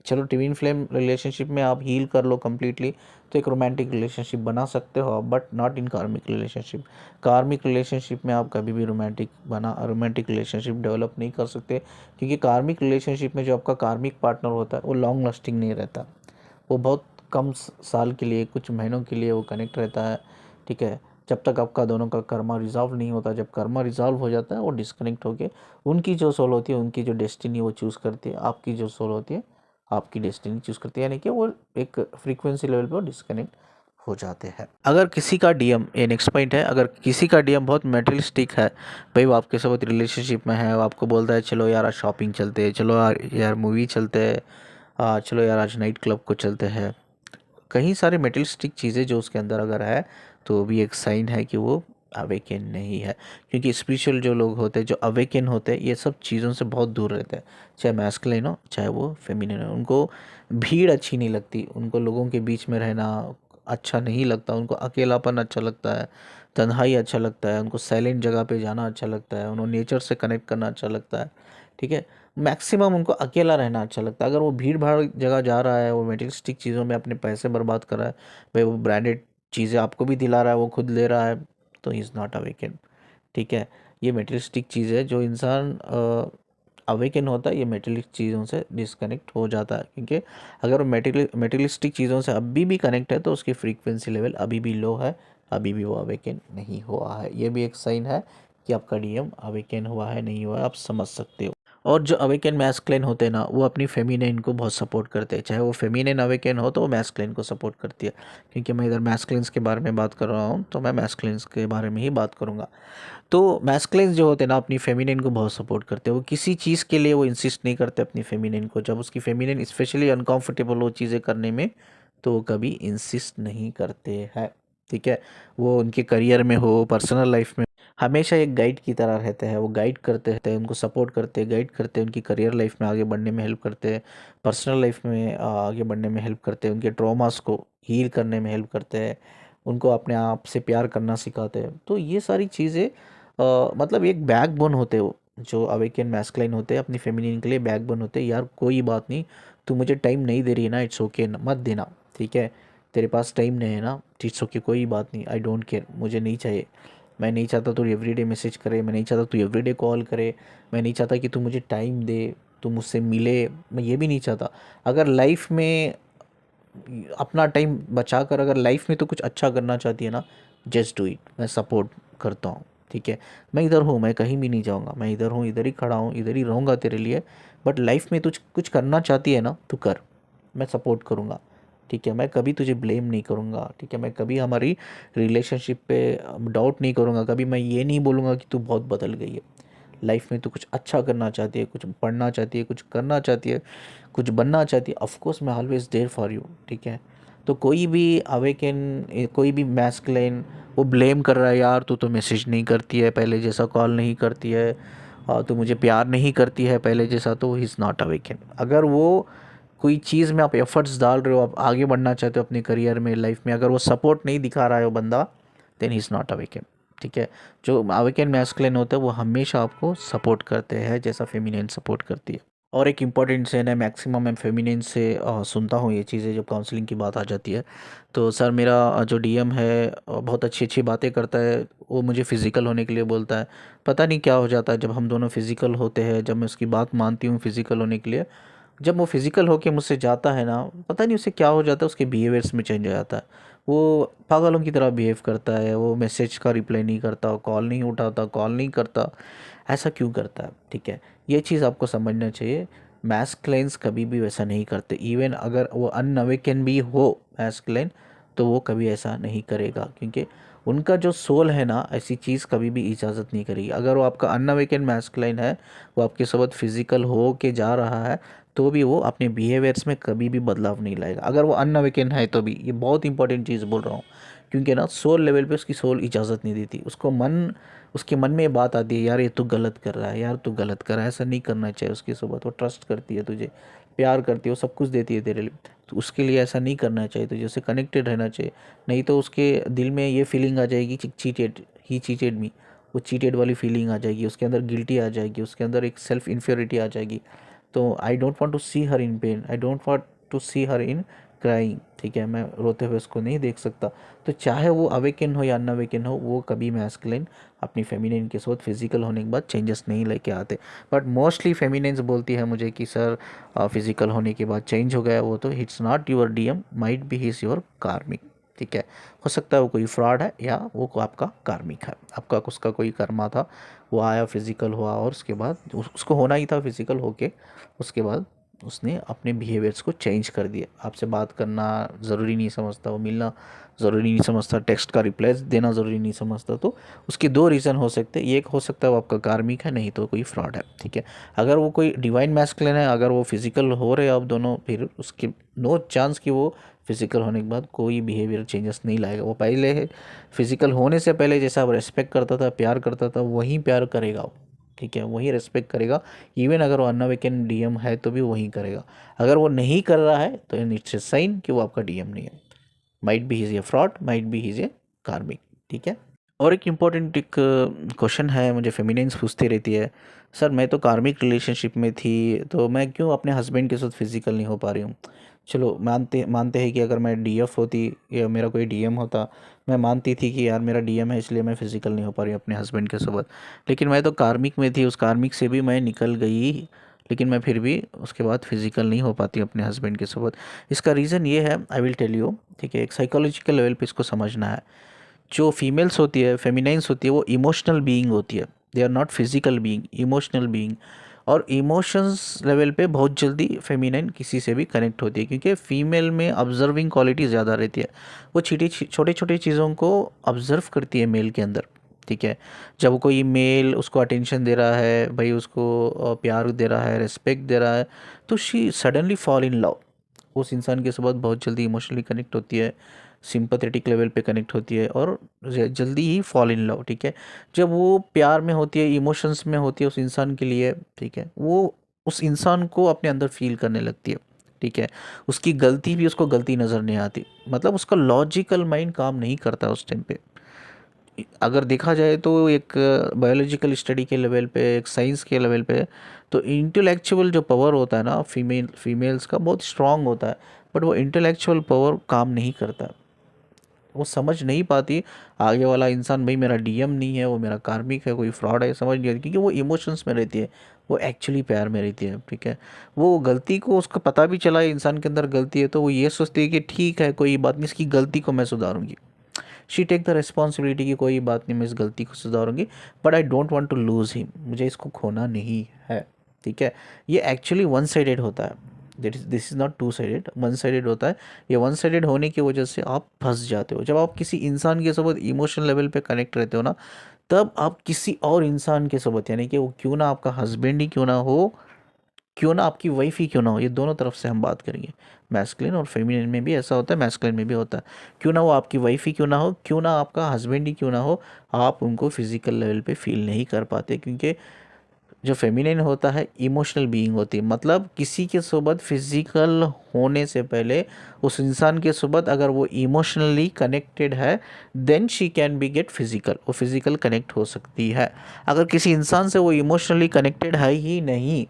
चलो ट्विन फ्लेम रिलेशनशिप में आप हील कर लो कम्प्लीटली तो एक रोमांटिक रिलेशनशिप बना सकते हो, बट नॉट इन कार्मिक रिलेशनशिप। कार्मिक रिलेशनशिप में आप कभी भी रोमांटिक रिलेशनशिप डेवलप नहीं कर सकते, क्योंकि कार्मिक रिलेशनशिप में जो आपका कार्मिक पार्टनर होता है वो लॉन्ग लास्टिंग नहीं रहता, वो बहुत कम साल के लिए, कुछ महीनों के लिए वो कनेक्ट रहता है, ठीक है। जब तक आपका दोनों का कर्मा रिजॉल्व नहीं होता, जब कर्मा रिजॉल्व हो जाता है वो डिस्कनेक्ट होके उनकी जो सोल होती है, उनकी जो डेस्टिनी वो चूज़ करती है, आपकी जो सोल होती है आपकी डेस्टिनी चूज़ करती है, यानी कि वो एक फ्रीक्वेंसी लेवल पर डिस्कनेक्ट हो जाते हैं। अगर किसी का डीएम, ये नेक्स्ट पॉइंट है, अगर किसी का डीएम बहुत मेटेरियलिस्टिक है, भाई वो आपके साथ रिलेशनशिप में है, वो आपको बोलता है चलो यार आज शॉपिंग चलते हैं, चलो यार मूवी चलते हैं, चलो यार आज नाइट क्लब को चलते हैं, कई सारे मेटेरियलिस्टिक चीज़ें जो उसके अंदर अगर है, तो वो भी एक साइन है कि वो अवेकन नहीं है। क्योंकि स्पिरिचुअल जो लोग होते हैं, जो अवेकन होते हैं, ये सब चीज़ों से बहुत दूर रहते हैं, चाहे मैस्कुलिन हो चाहे वो फेमिनिन हो। उनको भीड़ अच्छी नहीं लगती, उनको लोगों के बीच में रहना अच्छा नहीं लगता, उनको अकेलापन अच्छा लगता है, तन्हाई अच्छा लगता है, उनको साइलेंट जगह पे जाना अच्छा लगता है, उन्हें नेचर से कनेक्ट करना अच्छा लगता है, ठीक है। मैक्सिमम उनको अकेला रहना अच्छा लगता है। अगर वो भीड़ भाड़ जगह जा रहा है, वो मेटेरियलिस्टिक चीज़ों में अपने पैसे बर्बाद कर रहा है, भाई वो ब्रांडेड चीज़ें आपको भी दिला रहा है, वो खुद ले रहा है, तो ही इज़ नॉट अवेकन, ठीक है। ये मेटेरियलिस्टिक चीज़ है, जो इंसान अवेकन होता है ये मेटेरियलिस्टिक चीज़ों से डिस्कनेक्ट हो जाता है, क्योंकि अगर वो मेटेरियलिस्टिक चीज़ों से अभी भी कनेक्ट है तो उसकी फ्रीक्वेंसी लेवल अभी भी लो है, अभी भी वो अवेकन नहीं हुआ है। ये भी एक साइन है कि आपका डीएम अवेकन हुआ है नहीं हुआ है, आप समझ सकते हो। और जो अवेकन मैस्कुलिन होते हैं ना, वो अपनी फेमिनिन को बहुत सपोर्ट करते हैं, चाहे वो फेमिनिन अवेकन हो तो वो मैस्कुलिन को सपोर्ट करती है। क्योंकि मैं इधर मैस्कुलिन्स के बारे में बात कर रहा हूँ तो मैं मैस्कुलिन्स के बारे में ही बात करूँगा। तो मैस्कुलिन्स जो होते हैं ना, अपनी फेमिनिन को बहुत सपोर्ट करते हैं। वो किसी चीज़ के लिए वो इंसिस्ट नहीं करते अपनी फेमिनिन को। जब उसकी फेमिनिन स्पेशली अनकंफर्टेबल हो चीज़ें करने में, तो वो कभी इंसिस्ट नहीं करते हैं, ठीक है। वो उनके करियर में हो, पर्सनल लाइफ में, हमेशा एक गाइड की तरह रहते हैं। वो गाइड करते हैं, उनको सपोर्ट करते हैं, गाइड करते हैं, उनकी करियर लाइफ में आगे बढ़ने में हेल्प करते हैं, पर्सनल लाइफ में आगे बढ़ने में हेल्प करते हैं, उनके ट्रॉमास को हील करने में हेल्प करते हैं, उनको अपने आप से प्यार करना सिखाते हैं। तो ये सारी चीज़ें मतलब एक बैकबोन होते हो, जो अवेकन मैस्कुलिन होते हैं अपनी फेमिनिन के लिए बैकबोन होते हैं। यार कोई बात नहीं, तू मुझे टाइम नहीं दे रही है ना, इट्स ओके, मत देना, ठीक है। तेरे पास टाइम नहीं है ना, इट्स ओके, कोई बात नहीं, आई डोंट केयर, मुझे नहीं चाहिए। मैं नहीं चाहता तू एवरीडे मैसेज करे, मैं नहीं चाहता तू एवरीडे कॉल करे, मैं नहीं चाहता कि तू मुझे टाइम दे, तू मुझसे मिले, मैं ये भी नहीं चाहता। अगर लाइफ में अपना टाइम बचा कर अगर लाइफ में तो कुछ अच्छा करना चाहती है ना, जस्ट डू इट, मैं सपोर्ट करता हूँ, ठीक है। मैं इधर हूँ, मैं कहीं भी नहीं जाऊँगा, मैं इधर हूँ, इधर ही खड़ा हूँ, इधर ही रहूँगा तेरे लिए। बट लाइफ में तुझ कुछ करना चाहती है ना, तू कर, मैं सपोर्ट करूँगा, ठीक है। मैं कभी तुझे ब्लेम नहीं करूँगा, ठीक है। मैं कभी हमारी रिलेशनशिप पे डाउट नहीं करूँगा, कभी मैं ये नहीं बोलूँगा कि तू बहुत बदल गई है। लाइफ में तू कुछ अच्छा करना चाहती है, कुछ पढ़ना चाहती है, कुछ करना चाहती है, कुछ बनना चाहती है, ऑफ कोर्स मैं ऑलवेज देयर फॉर यू, ठीक है। तो कोई भी अवेकन, कोई भी मैस्कुलिन वो ब्लेम कर रहा है, यार तू तो मैसेज नहीं करती है पहले जैसा, कॉल नहीं करती है, तो मुझे प्यार नहीं करती है पहले जैसा, तो ही इज़ नॉट अवेकन। अगर वो कोई चीज़ में आप एफर्ट्स डाल रहे हो, आप आगे बढ़ना चाहते हो अपने करियर में, लाइफ में, अगर वो सपोर्ट नहीं दिखा रहा है वो बंदा, then he is not awaken, ठीक है। जो अवेकन मैस्कुलिन होता है वो हमेशा आपको सपोर्ट करते हैं जैसा फेमिनिन सपोर्ट करती है। और एक इम्पॉर्टेंट से है, मैक्सिमम मैं फेमिनिन से सुनता हूँ ये चीज़ें जब काउंसलिंग की बात आ जाती है। तो सर मेरा जो डीएम है बहुत अच्छी अच्छी बातें करता है, वो मुझे फ़िज़िकल होने के लिए बोलता है। पता नहीं क्या हो जाता है जब हम दोनों फ़िज़िकल होते हैं, जब मैं उसकी बात मानती हूँ फ़िज़िकल होने के लिए, जब वो फिज़िकल होके मुझसे जाता है ना, पता नहीं उसे क्या हो जाता है, उसके बिहेवियर्स में चेंज हो जाता है। वो पागलों की तरह बिहेव करता है, वो मैसेज का रिप्लाई नहीं करता, कॉल नहीं उठाता, कॉल नहीं करता। ऐसा क्यों करता है, ठीक है। ये चीज़ आपको समझना चाहिए। मैस्कुलिन्स कभी भी वैसा नहीं करते। इवन अगर वो अनअवेकन भी हो मैस्कुलिन, तो वो कभी ऐसा नहीं करेगा, क्योंकि उनका जो सोल है ना, ऐसी चीज़ कभी भी इजाज़त नहीं करेगी। अगर वो आपका अनअवेकन मैस्कुलिन है, वो आपके साथ फिज़िकल हो के जा रहा है, तो भी वो अपने बिहेवियर्स में कभी भी बदलाव नहीं लाएगा। अगर वो अनअवेकन है तो भी, ये बहुत इंपॉर्टेंट चीज़ बोल रहा हूँ, क्योंकि ना सोल लेवल पे उसकी सोल इजाज़त नहीं देती उसको। उसके मन में ये बात आती है, यार ये तो गलत कर रहा है, यार तू गलत कर रहा है, ऐसा नहीं करना चाहिए। उसकी सोबत वो ट्रस्ट करती है तुझे, प्यार करती है, वो सब कुछ देती है तेरे लिए, तो उसके लिए ऐसा नहीं करना चाहिए, तुझे उससे कनेक्टेड रहना चाहिए। नहीं तो उसके दिल में ये फीलिंग आ जाएगी कि चीटेड, ही चीटेड मी, वो चीटेड वाली फीलिंग आ जाएगी, उसके अंदर गिल्टी आ जाएगी, उसके अंदर एक सेल्फ इन्फ्योरिटी आ जाएगी। तो I don't want to see her in pain, I don't want to see her in crying, ठीक है। मैं रोते हुए उसको नहीं देख सकता। तो चाहे वो अवेकन हो या अनअवेकन हो, वो कभी मैस्कुलिन अपनी फेमिनिन के साथ फिजिकल होने के बाद चेंजेस नहीं लेके आते। बट मोस्टली फेमिनिन्स बोलती है मुझे कि सर फिजिकल होने के बाद चेंज हो गया, वो तो it's not your DM, might be his your कार्मिक, ठीक है। हो सकता है वो कोई फ्रॉड है या वो आपका कार्मिक है, आपका उसका कोई कर्मा था, वो आया फिज़िकल हुआ और उसके बाद उसको होना ही था फिज़िकल होके, उसके बाद उसने अपने बिहेवियर्स को चेंज कर दिया। आपसे बात करना ज़रूरी नहीं समझता, वो मिलना ज़रूरी नहीं समझता, टेक्स्ट का रिप्लाई देना ज़रूरी नहीं समझता। तो उसके दो रीज़न हो सकते हैं, एक हो सकता है वो आपका कार्मिक है, नहीं तो कोई फ्रॉड है, ठीक है। अगर वो कोई डिवाइन मैस्कुलिन है, अगर वो फिज़िकल हो रहे हैं आप दोनों, फिर उसके नो चांस कि वो फिज़िकल होने के बाद कोई बिहेवियर चेंजेस नहीं लाएगा। वो पहले है फिज़िकल होने से पहले जैसा वो रेस्पेक्ट करता था, प्यार करता था, वहीं प्यार करेगा वो, ठीक है, वहीं रेस्पेक्ट करेगा। इवन अगर वो अनअवेकन डीएम है तो भी वहीं करेगा। अगर वो नहीं कर रहा है तो इट्स ए साइन कि वो आपका डीएम नहीं है, might be his a fraud, might be his a कार्मिक, ठीक है। और एक इम्पॉर्टेंट एक क्वेश्चन है, मुझे फेमिनिन्स पूछती रहती है, सर मैं तो कार्मिक रिलेशनशिप में थी, तो मैं क्यों अपने हस्बैंड के साथ फिज़िकल नहीं हो पा रही हूँ। चलो मानते मानते हैं कि अगर मैं डीएफ होती या मेरा कोई डीएम होता, मैं मानती थी कि यार मेरा डीएम है इसलिए मैं फ़िज़िकल नहीं हो पा रही हूँ अपने हस्बैंड के साथ। लेकिन मैं तो कार्मिक में थी, उस कार्मिक से भी मैं निकल गई, लेकिन मैं फिर भी उसके बाद फिज़िकल नहीं हो पाती अपने हस्बैंड के साथ। इसका रीज़न ये है, आई विल टेल यू, ठीक है। एक साइकोलॉजिकल लेवल पे इसको समझना है। जो फीमेल्स होती है, फेमिनाइंस होती है, वो इमोशनल बीइंग होती है, they are not physical being, emotional being. और इमोशंस लेवल पे बहुत जल्दी फेमिनाइन किसी से भी कनेक्ट होती है, क्योंकि फीमेल में ऑब्जर्विंग क्वालिटी ज़्यादा रहती है। वो छोटे छोटे चीज़ों को ऑब्जर्व करती है मेल के अंदर, ठीक है। जब कोई मेल उसको अटेंशन दे रहा है, भाई उसको प्यार दे रहा है, रिस्पेक्ट दे रहा है, तो she suddenly fall in love, उस इंसान के साथ बहुत जल्दी इमोशनली कनेक्ट होती है, सिंपैथेटिक लेवल पे कनेक्ट होती है और जल्दी ही फॉल इन लव, ठीक है। जब वो प्यार में होती है, इमोशंस में होती है उस इंसान के लिए, ठीक है, वो उस इंसान को अपने अंदर फील करने लगती है, ठीक है। उसकी गलती भी उसको गलती नज़र नहीं आती, मतलब उसका लॉजिकल माइंड काम नहीं करता उस टाइम पे। अगर देखा जाए तो एक बायोलॉजिकल स्टडी के लेवल पे, एक साइंस के लेवल पे, तो इंटेलेक्चुअल जो पावर होता है ना फीमेल्स का बहुत स्ट्रांग होता है, बट वो इंटेलेक्चुअल पावर काम नहीं करता। वो समझ नहीं पाती आगे वाला इंसान भाई मेरा डीएम नहीं है, वो मेरा कार्मिक है, कोई फ्रॉड है, समझ नहीं आती, क्योंकि वो इमोशंस में रहती है, वो एक्चुअली प्यार में रहती है, ठीक है। वो गलती को उसको पता भी चला है इंसान के अंदर गलती है, तो वो ये सोचती है कि ठीक है कोई बात नहीं, इसकी गलती को मैं सुधारूंगी। शी टेक द रिस्पॉन्सिबिलिटी की कोई बात नहीं, मैं इस गलती को सुधारूंगी, but I don't want to lose him, मुझे इसको खोना नहीं है, ठीक है। ये एक्चुअली वन साइडेड होता है, this is not two sided, one sided होता है। ये वन साइडेड होने की वजह से आप फंस जाते हो। जब आप किसी इंसान के साथ इमोशनल लेवल पे कनेक्ट रहते हो ना, तब आप किसी और इंसान के साथ, यानी कि वो क्यों ना आपका हस्बैंड ही क्यों ना हो, क्यों ना आपकी वाइफ ही क्यों ना हो, ये दोनों तरफ से हम बात करेंगे। मैस्कुलिन और फेमिनिन में भी ऐसा होता है, मैस्कुलिन में भी होता है। क्यों ना वो आपकी वाइफ ही क्यों ना हो, क्यों ना आपका हस्बैंड ही क्यों ना हो, आप उनको फिजिकल लेवल पे फील नहीं कर पाते, क्योंकि जो फेमिनिन होता है इमोशनल बीइंग होती है। मतलब किसी के सोबत फिजिकल होने से पहले उस इंसान के सोबत अगर वो इमोशनली कनेक्टेड है, then she can be get physical, वो फिजिकल कनेक्ट हो सकती है। अगर किसी इंसान से वो इमोशनली कनेक्टेड है ही नहीं,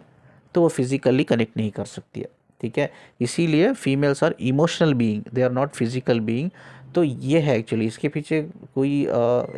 तो वो फिजिकली कनेक्ट नहीं कर सकती है, ठीक है। इसीलिए females are emotional being, they are not physical being. तो ये है एक्चुअली, इसके पीछे कोई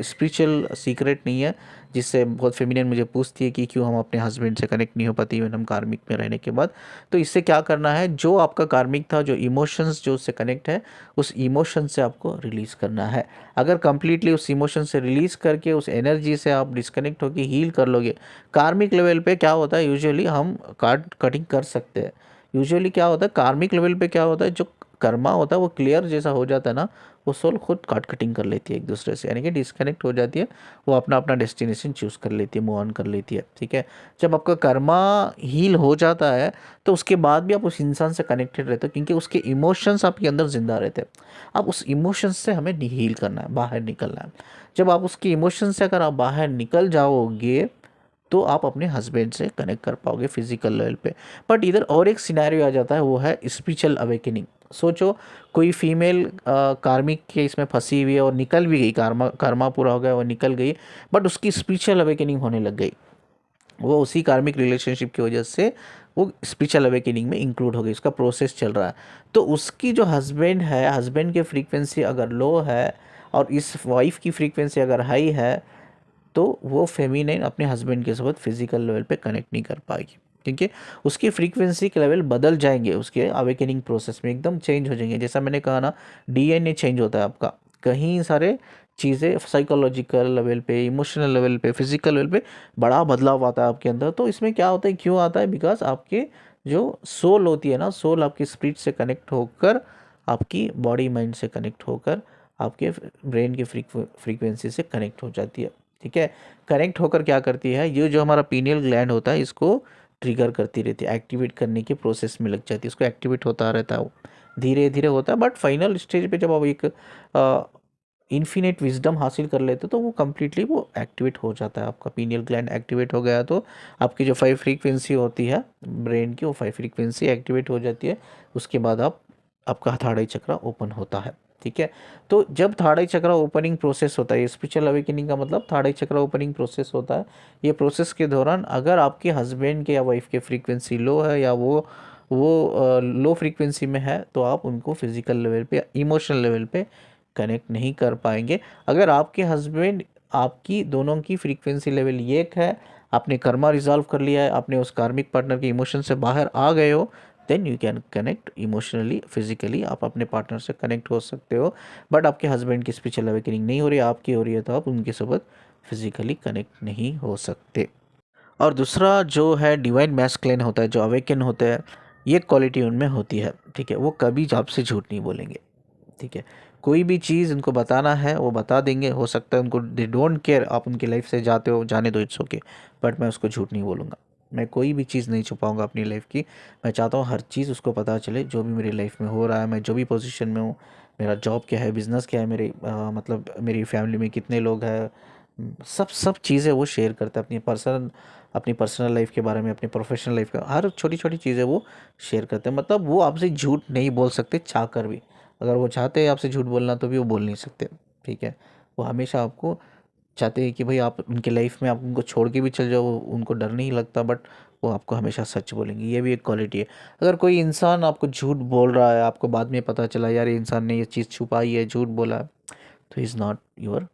स्पिरिचुअल सीक्रेट नहीं है, जिससे बहुत फेमिनिन मुझे पूछती है कि क्यों हम अपने हस्बैंड से कनेक्ट नहीं हो पाती इवन हम कार्मिक में रहने के बाद। तो इससे क्या करना है, जो आपका कार्मिक था, जो इमोशंस जो उससे कनेक्ट है, उस इमोशन से आपको रिलीज़ करना है। अगर कंप्लीटली उस इमोशन से रिलीज़ करके उस एनर्जी से आप डिस्कनेक्ट होकर हील कर लोगे, कार्मिक लेवल पे क्या होता है, यूजुअली हम कटिंग कर सकते हैं। यूजुअली क्या होता है कार्मिक लेवल पे, क्या होता है, जो कर्मा होता है वो क्लियर जैसा हो जाता है ना, वो सोल खुद कटिंग कर लेती है एक दूसरे से, यानी कि डिस्कनेक्ट हो जाती है, वो अपना अपना डेस्टिनेशन चूज़ कर लेती है, मूव ऑन कर लेती है, ठीक है। जब आपका कर्मा हील हो जाता है, तो उसके बाद भी आप उस इंसान से कनेक्टेड रहते हो, क्योंकि उसके इमोशंस आपके अंदर जिंदा रहते हैं। अब उस इमोशंस से हमें हील करना है, बाहर निकलना है। जब आप उसके इमोशंस से अगर आप बाहर निकल जाओगे, तो आप अपने हस्बैंड से कनेक्ट कर पाओगे फिजिकल लेवल पे। बट इधर और एक सिनेरियो आ जाता है, वो है स्पिरिचुअल अवेकनिंग। सोचो कोई फीमेल कार्मिक के इसमें फंसी हुई है और निकल भी गई, कर्मा पूरा हो गया, वो निकल गई, बट उसकी स्पिरिचुअल अवेकनिंग होने लग गई। वो उसी कार्मिक रिलेशनशिप की वजह से वो स्पिरिचुअल अवेकनिंग में इंक्लूड हो गई, उसका प्रोसेस चल रहा है। तो उसकी जो हस्बैंड है, हस्बैंड की फ्रीक्वेंसी अगर लो है और इस वाइफ की फ्रीक्वेंसी अगर हाई है, तो वो फेमिनिन अपने हस्बैंड के साथ फिजिकल लेवल पे कनेक्ट नहीं कर पाएगी, क्योंकि उसकी फ्रीक्वेंसी के लेवल बदल जाएंगे, उसके अवेकनिंग प्रोसेस में एकदम चेंज हो जाएंगे। जैसा मैंने कहा ना, डीएनए चेंज होता है आपका, कहीं सारे चीज़ें साइकोलॉजिकल लेवल पे, इमोशनल लेवल पे, फिजिकल लेवल पे बड़ा बदलाव आता है आपके अंदर। तो इसमें क्या होता है, क्यों आता है, बिकॉज आपके जो सोल होती है ना, सोल आपकी स्पिरिट से कनेक्ट होकर, आपकी बॉडी माइंड से कनेक्ट होकर, आपके ब्रेन की फ्रीक्वेंसी से कनेक्ट हो जाती है, ठीक है। कनेक्ट होकर क्या करती है, ये जो हमारा पीनियल ग्लैंड होता है, इसको ट्रिगर करती रहती है, एक्टिवेट करने के प्रोसेस में लग जाती है, इसको एक्टिवेट होता रहता है, वो धीरे धीरे होता है। बट फाइनल स्टेज पे जब आप एक इन्फिनिट विजडम हासिल कर लेते हो, तो वो कम्प्लीटली वो एक्टिवेट हो जाता है। आपका पीनियल ग्लैंड एक्टिवेट हो गया, तो आपकी जो 5 फ्रीक्वेंसी होती है ब्रेन की, वो 5 फ्रीक्वेंसी एक्टिवेट हो जाती है। उसके बाद आपका थर्ड आई चक्रा ओपन होता है, ठीक है। तो जब थर्ड आई चक्रा ओपनिंग प्रोसेस होता है, स्पिरिचुअल अवेकनिंग का मतलब थर्ड आई चक्रा ओपनिंग प्रोसेस होता है। ये प्रोसेस के दौरान अगर आपके हस्बैंड के या वाइफ के फ्रीक्वेंसी लो है, या वो लो फ्रीक्वेंसी में है, तो आप उनको फिजिकल लेवल पे, इमोशनल लेवल पे कनेक्ट नहीं कर पाएंगे। अगर आपके हस्बैंड आपकी दोनों की फ्रीक्वेंसी लेवल एक है, आपने कर्मा रिजॉल्व कर लिया है, आपने उस कार्मिक पार्टनर के इमोशन से बाहर आ गए हो, then you can connect emotionally, physically आप अपने पार्टनर से कनेक्ट हो सकते हो। बट आपके हस्बैंड की स्पिरिचुअल अवेकनिंग नहीं हो रही है, आपकी हो रही है, तो आप उनके साथ फिजिकली कनेक्ट नहीं हो सकते। और दूसरा जो है डिवाइन मैस्कुलिन होता है, जो अवेकन होते हैं, ये क्वालिटी उनमें होती है, ठीक है। वो कभी आपसे झूठ नहीं बोलेंगे, ठीक है। कोई भी चीज़ उनको बताना है वो बता देंगे। हो सकता है उनको दे डोंट केयर आप उनकी लाइफ से जाते हो, जाने दो, इट्स ओके, बट मैं उसको झूठ नहीं बोलूँगा। मैं कोई भी चीज़ नहीं छुपाऊंगा अपनी लाइफ की। मैं चाहता हूँ हर चीज़ उसको पता चले, जो भी मेरी लाइफ में हो रहा है, मैं जो भी पोजीशन में हूँ, मेरा जॉब क्या है, बिज़नेस क्या है, मेरे मतलब मेरी फैमिली में कितने लोग हैं, सब सब चीज़ें वो शेयर करते हैं। अपनी पर्सनल लाइफ के बारे में, अपनी प्रोफेशनल लाइफ का हर छोटी छोटी चीज़ें वो शेयर करते हैं। मतलब वो आपसे झूठ नहीं बोल सकते चाह कर भी। अगर वो चाहते हैं आपसे झूठ बोलना तो भी वो बोल नहीं सकते, ठीक है। वो हमेशा आपको चाहते हैं कि भाई आप उनके लाइफ में, आप उनको छोड़ के भी चल जाओ, उनको डर नहीं लगता, बट वो आपको हमेशा सच बोलेंगे। ये भी एक क्वालिटी है। अगर कोई इंसान आपको झूठ बोल रहा है, आपको बाद में पता चला यार ये इंसान ने ये चीज़ छुपाई है, झूठ बोला है, तो is not your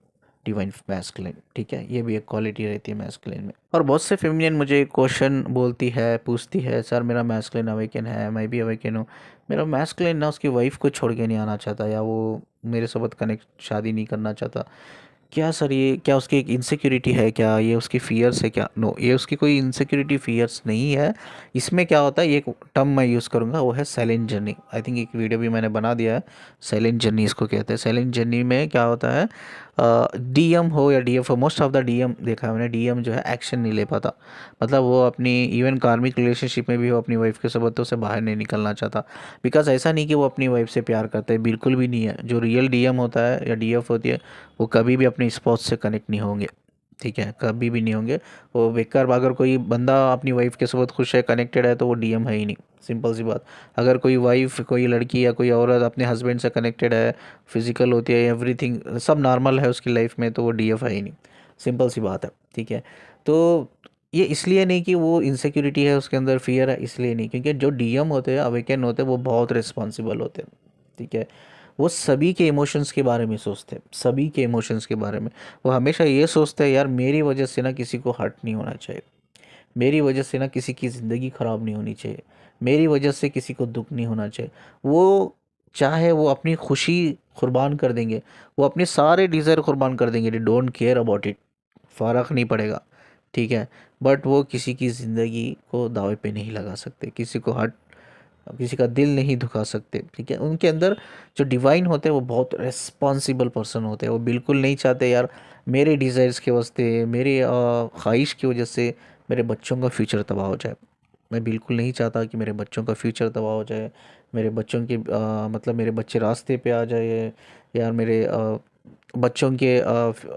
divine masculine, ठीक है। ये भी एक क्वालिटी रहती है मैस्कुलिन में। और बहुत से फेमिनिन मुझे क्वेश्चन बोलती है, पूछती है, सर मेरा मैस्कुलिन अवेकन है, मैं भी अवेकन हूँ, मेरा मैस्कुलिन ना उसकी वाइफ को छोड़ के नहीं आना चाहता, या वो मेरे साथ कनेक्ट शादी नहीं करना चाहता। क्या सर, ये क्या उसकी एक इनसिक्योरिटी है, क्या ये उसकी फियर्स है क्या? नो, ये उसकी कोई इनसिक्योरिटी फियर्स नहीं है। इसमें क्या होता है, ये एक टर्म मैं यूज़ करूँगा, वो है साइलेंट जर्नी। आई थिंक एक वीडियो भी मैंने बना दिया है, साइलेंट जर्नी इसको कहते हैं। साइलेंट जर्नी में क्या होता है, डीएम हो या डीएफ हो, मोस्ट ऑफ द डीएम देखा है मैंने, डीएम जो है एक्शन नहीं ले पाता। मतलब वो अपनी इवन कार्मिक रिलेशनशिप में भी वो अपनी वाइफ के सबूतों से बाहर नहीं निकलना चाहता। बिकॉज ऐसा नहीं कि वो अपनी वाइफ से प्यार करता है, बिल्कुल भी नहीं है। जो रियल डीएम होता है या डीएफ होती है, वो कभी भी अपने स्पाउस से कनेक्ट नहीं होंगे, ठीक है, कभी भी नहीं होंगे। वो बेकार, अगर कोई बंदा अपनी वाइफ के साथ खुश है, कनेक्टेड है, तो वो डीएम है ही नहीं, सिंपल सी बात। अगर कोई वाइफ, कोई लड़की या कोई औरत अपने हस्बैंड से कनेक्टेड है, फिजिकल होती है, एवरीथिंग सब नॉर्मल है उसकी लाइफ में, तो वो डीएफ है ही नहीं, सिंपल सी बात है, ठीक है। तो ये इसलिए नहीं कि वो इनसिक्योरिटी है उसके अंदर, फियर है, इसलिए नहीं, क्योंकि जो डीएम होते हैं, अवेकन होते हैं, वो बहुत रिस्पॉन्सिबल होते हैं, ठीक है। वो सभी के इमोशंस के बारे में सोचते हैं, सभी के इमोशंस के बारे में। वो हमेशा ये सोचते हैं यार मेरी वजह से ना किसी को हर्ट नहीं होना चाहिए, मेरी वजह से ना किसी की ज़िंदगी ख़राब नहीं होनी चाहिए, मेरी वजह से किसी को दुख नहीं होना चाहिए। वो चाहे वो अपनी खुशी कुर्बान कर देंगे, वो अपने सारे डिज़ायर कुर्बान कर देंगे, they don't care about it, फ़र्क नहीं पड़ेगा, ठीक है। बट वो किसी की ज़िंदगी को दावे पे नहीं लगा सकते, किसी को हर्ट, किसी का दिल नहीं दुखा सकते, ठीक है। उनके अंदर जो डिवाइन होते हैं वो बहुत रिस्पॉन्सिबल पर्सन होते हैं। वो बिल्कुल नहीं चाहते यार मेरे डिज़ायर्स के वास्ते, मेरे ख्वाहिश की वजह से मेरे बच्चों का फ्यूचर तबाह हो जाए। मैं बिल्कुल नहीं चाहता कि मेरे बच्चों का फ्यूचर तबाह हो जाए, मेरे बच्चों के मतलब मेरे बच्चे रास्ते पे आ जाए, यार मेरे बच्चों के